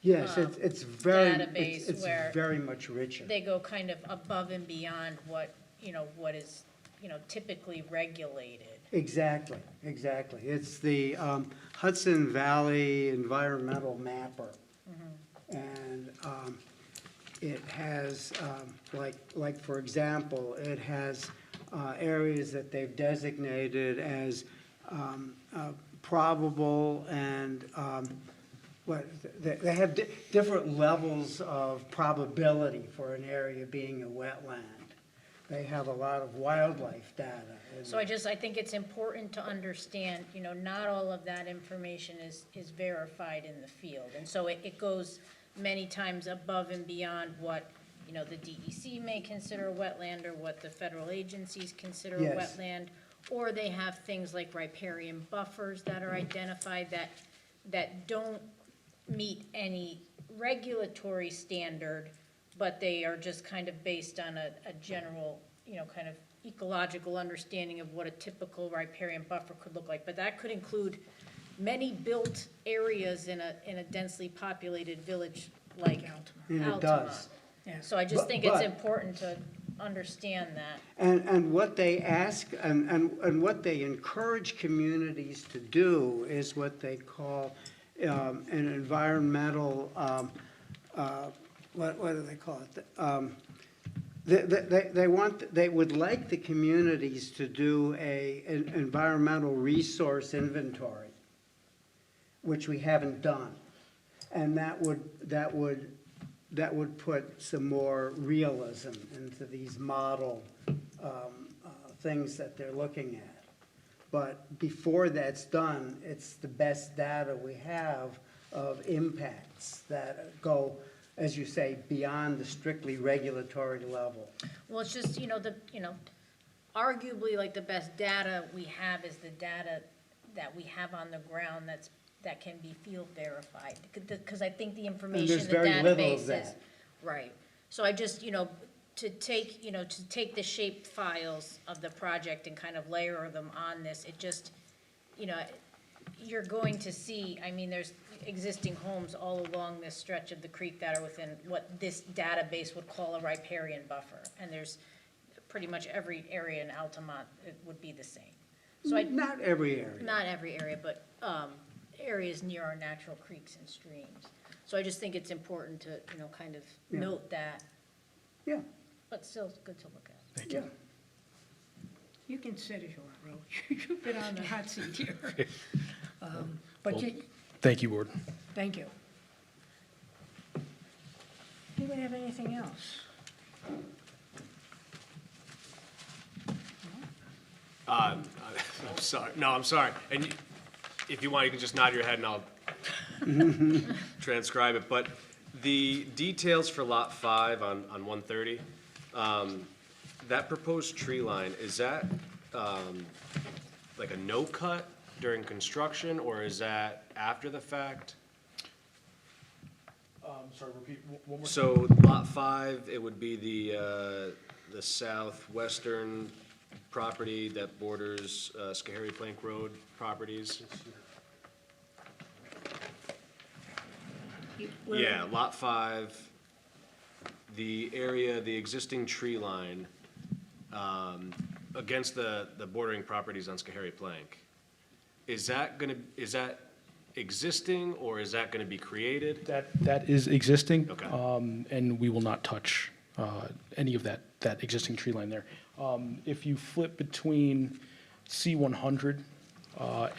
Yes, it's very, database it's where very much richer. they go kind of above and beyond what, you know, what is, you know, typically regulated. Exactly, exactly. It's the Hudson Valley Environmental Mapper. And it has, like, for example, it has areas that they've designated as probable and, they have different levels of probability for an area being a wetland. They have a lot of wildlife data. So I think it's important to understand, you know, not all of that information is verified in the field. And so it goes many times above and beyond what, you know, the DEC may consider a wetland or what the federal agencies consider a Yes. wetland. Or they have things like riparian buffers that are identified that don't meet any regulatory standard, but they are just kind of based on a general, you know, kind of ecological understanding of what a typical riparian buffer could look like. But that could include many built areas in a densely populated village like And it Altamont. does. Yeah. So I just think it's But- important to understand that. And what they ask, and what they encourage communities to do is what they call an environmental, what do they call it? They would like the communities to do an environmental resource inventory, which we haven't done. And that would put some more realism into these model things that they're looking at. But before that's done, it's the best data we have of impacts that go, as you say, beyond the strictly regulatory level. Well, it's just, arguably, like, the best data we have is the data that we have on the ground that can be field verified. Because I think the information in the very little of database is. that. Right. So I just, to take the shape files of the project and kind of layer them on this, it just, you're going to see, there's existing homes all along this stretch of the creek that are within what this database would call a riparian buffer. And there's pretty much every area in Altamont, it would be the same. So Not every area. not every area, but areas near our natural creeks and streams. So I just think it's important to, kind of Yeah. note that, Yeah, but still it's good to look at. yeah. You can sit if you want, Ro. You've been on the hot seat here. But you, Thank you, Board. thank you. Anybody have anything else? I'm sorry, no, I'm sorry. And if you want, you can just nod your head and I'll transcribe it. But the details for Lot 5 on 130, that proposed tree line, is that like a no-cut during construction, or is that after the fact? Sorry, repeat one more. So Lot 5, it would be the southwestern property that borders Schoharie Plank Road properties. Where- Yeah, Lot 5, the area, the existing tree line against the bordering properties on Schoharie Plank. Is that existing, or is that gonna be created? That is existing. Okay. And we will not touch any of that existing tree line there. If you flip between C100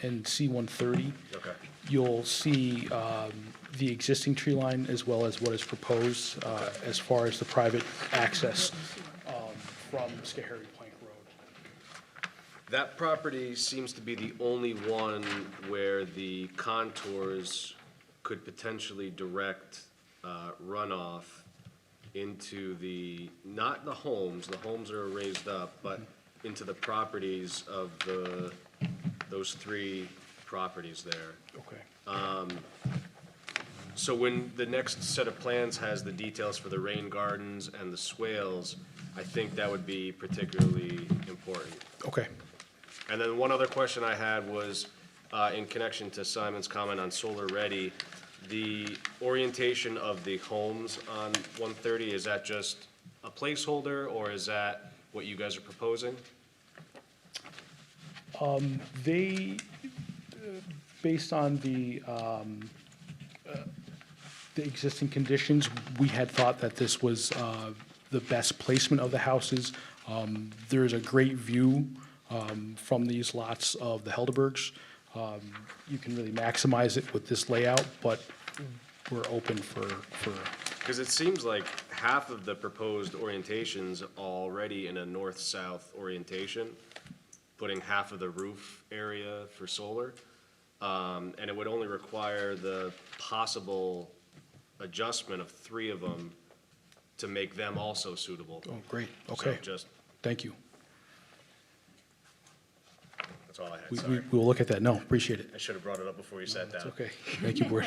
and C130, Okay. you'll see the existing tree line as well as what is proposed as far as the private access from Schoharie Plank Road. That property seems to be the only one where the contours could potentially direct runoff into not the homes are raised up, but into the properties of those three properties there. Okay. So when the next set of plans has the details for the rain gardens and the swales, I think that would be particularly important. Okay. And then one other question I had was, in connection to Simon's comment on solar ready, the orientation of the homes on 130, is that just a placeholder, or is that what you guys are proposing? They, based on the existing conditions, we had thought that this was the best placement of the houses. There's a great view from these lots of the Helderbergs. You can really maximize it with this layout, but we're open for Because it seems like half of the proposed orientation's already in a north-south orientation, putting half of the roof area for solar. And it would only require the possible adjustment of 3 of them to make them also suitable. Oh, great, okay. So just, Thank you. that's all I had, We sorry. will look at that. No, appreciate it. I should have brought it up before you sat It's down. okay. Thank you, Board.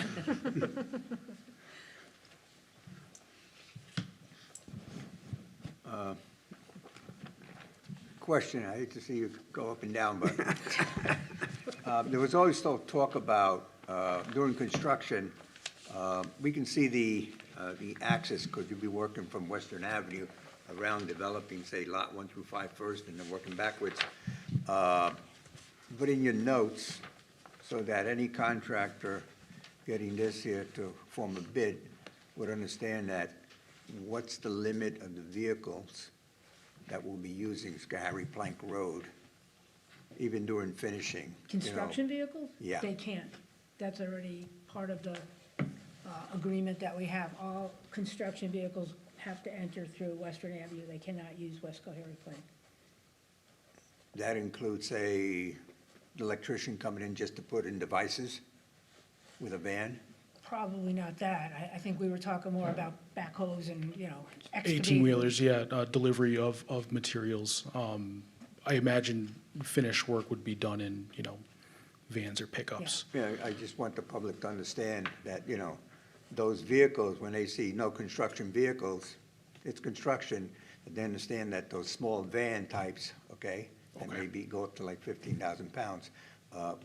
Question, I hate to see you go up and down, but there was always talk about, during construction, we can see the axis, because you'd be working from Western Avenue around developing, say, Lot 1 through 5 first, and then working backwards. Put in your notes so that any contractor getting this here to form a bid would understand that what's the limit of the vehicles that will be using Schoharie Plank Road, even during finishing, you know? Construction vehicles? Yeah. They can't. That's already part of the agreement that we have. All construction vehicles have to enter through Western Avenue. They cannot use West Schoharie Plank. That includes, say, the electrician coming in just to put in devices with a van? Probably not that. I think we were talking more about backhoes and, excavators. 18-wheelers, yeah, delivery of materials. I imagine finished work would be done in, vans or pickups. Yeah, I just want the public to understand that, those vehicles, when they see no construction vehicles, it's construction, and they understand that those small van types, okay, that Okay. maybe go up to like 15,000 pounds,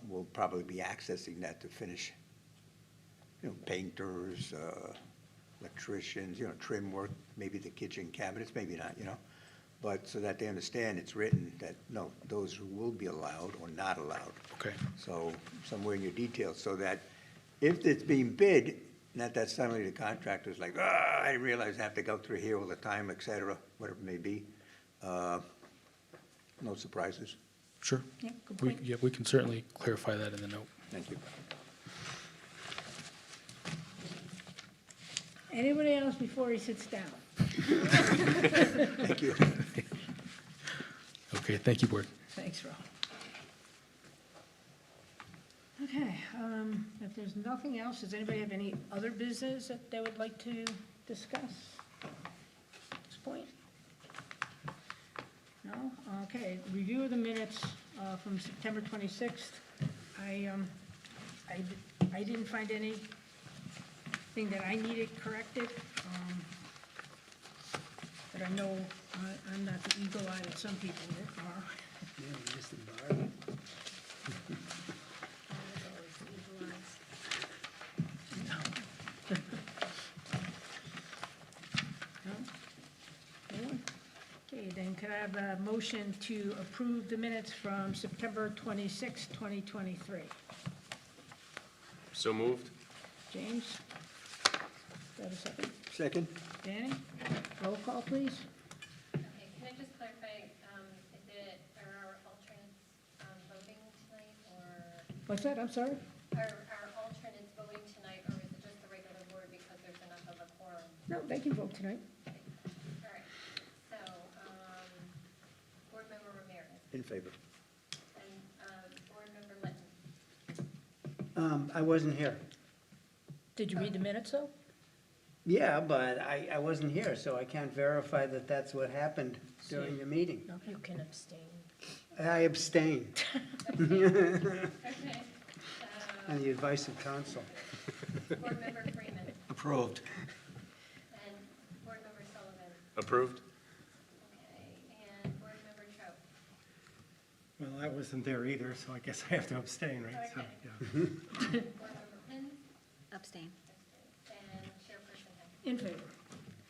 will probably be accessing that to finish. Painters, electricians, trim work, maybe the kitchen cabinets, maybe not, but so that they understand it's written that, no, those will be allowed or not allowed. Okay, So somewhere in your details, so that if it's being bid, not that suddenly the contractor's like, I didn't realize I have to go through here all the time, et cetera, whatever it may be. No surprises. sure. Yeah, good point. Yeah, we can certainly clarify that in the note. Thank you. Anybody else before he sits down? Thank you. Okay, thank you, Board. Thanks, Ro. Okay, if there's nothing else, does anybody have any other business that they would like to discuss at this point? No? Okay, review of the minutes from September 26th. I didn't find anything that I needed corrected. But I know I'm not the eagle eye that some people are. Okay, then could I have a motion to approve the minutes from September 26, 2023? So moved? James? Is that a second? Second? Danny? Roll call, please. Okay, can I just clarify, are our alternates voting tonight, or What's that? I'm sorry? are our No, they can vote tonight. All right, so, Board Member Ramirez In favor. and, Board Member Litton. I wasn't here. Did you read the minutes, though? Yeah, but I wasn't here, so I can't verify that that's what happened during the meeting. You can abstain. I abstained Okay, on the advice of counsel. Board Member Freeman Approved. and Board Member Sullivan. Approved? Okay, and Board Member Choate. Well, I wasn't there either, so I guess I have to abstain, right? So, Okay. yeah. Board Member Pins Abstain. and Chairperson Henry. In favor.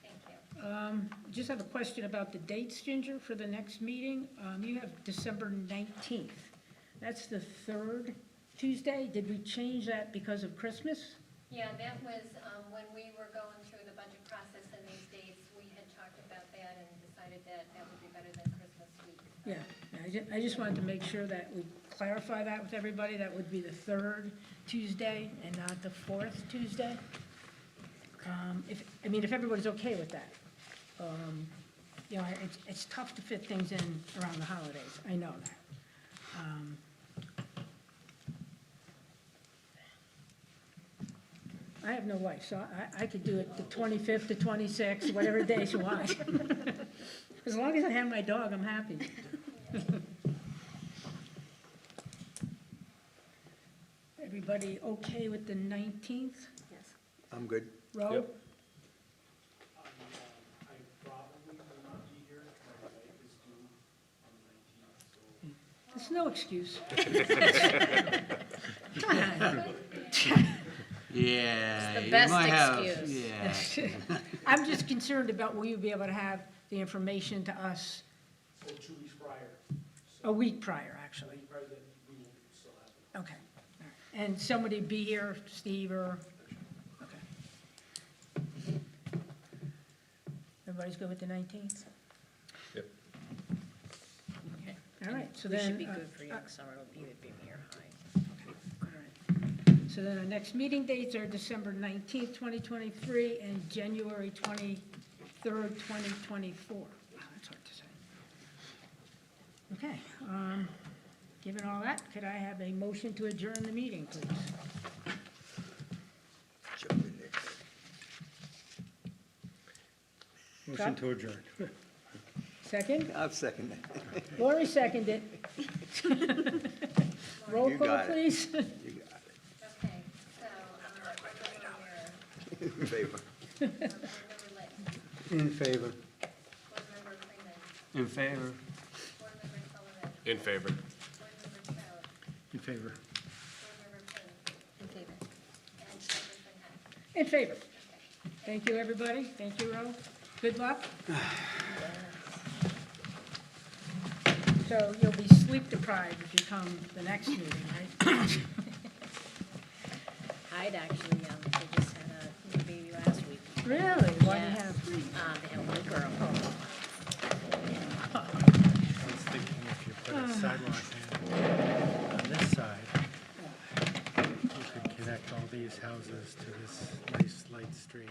Thank you. Just have a question about the dates, Ginger, for the next meeting. You have December 19th. That's the third Tuesday. Did we change that because of Christmas? Yeah, that was, when we were going through the budget process and these dates, we had talked about that and decided that that would be better than Christmas week. Yeah, I just wanted to make sure that we clarify that with everybody. That would be the third Tuesday and not the fourth Tuesday. If everybody's okay with that. It's tough to fit things in around the holidays. I know that. I have no wife, so I could do it the 25th, the 26th, whatever days you want. As long as I have my dog, I'm happy. Everybody okay with the 19th? Yes. I'm good. Roe? Yep. I probably will not be here. My wife is due on the 19th, so. There's no excuse. Yeah. It's the you best might have- excuse. Yeah. I'm just concerned about will you be able to have the information to us So 2 weeks prior. a week prior, actually? Prior that we will still have it. Okay. All right. And somebody be here, Steve or, okay. Everybody's good with the 19th? Yep. Okay. All right, so We then. should be good for young summer, it'll either be me or high. All right. So then our next meeting dates are December 19th, 2023, and January 23rd, 2024. Wow, that's hard to say. Okay, given all that, could I have a motion to adjourn the meeting, please? Jump in there. Motion to adjourn. Second? I'll second that. Lori seconded. Roll You call, got it. please. You got it. Okay, so, Board Member Ramirez, In favor. Board Member Litton, In favor. Board Member Freeman, In favor. Board Member Sullivan, In favor. Board Member Choate, In favor. Board Member Pins, In favor. and Chairperson Henry. In favor. Thank you, everybody. Thank you, Ro. Good luck. So you'll be sleep deprived if you come the next meeting, right? I'd actually, they just had a new baby last week. Really? What do you Yes. have? They have a little girl. I was thinking if you put a sidewalk in on this side, you could connect all these houses to this nice light street.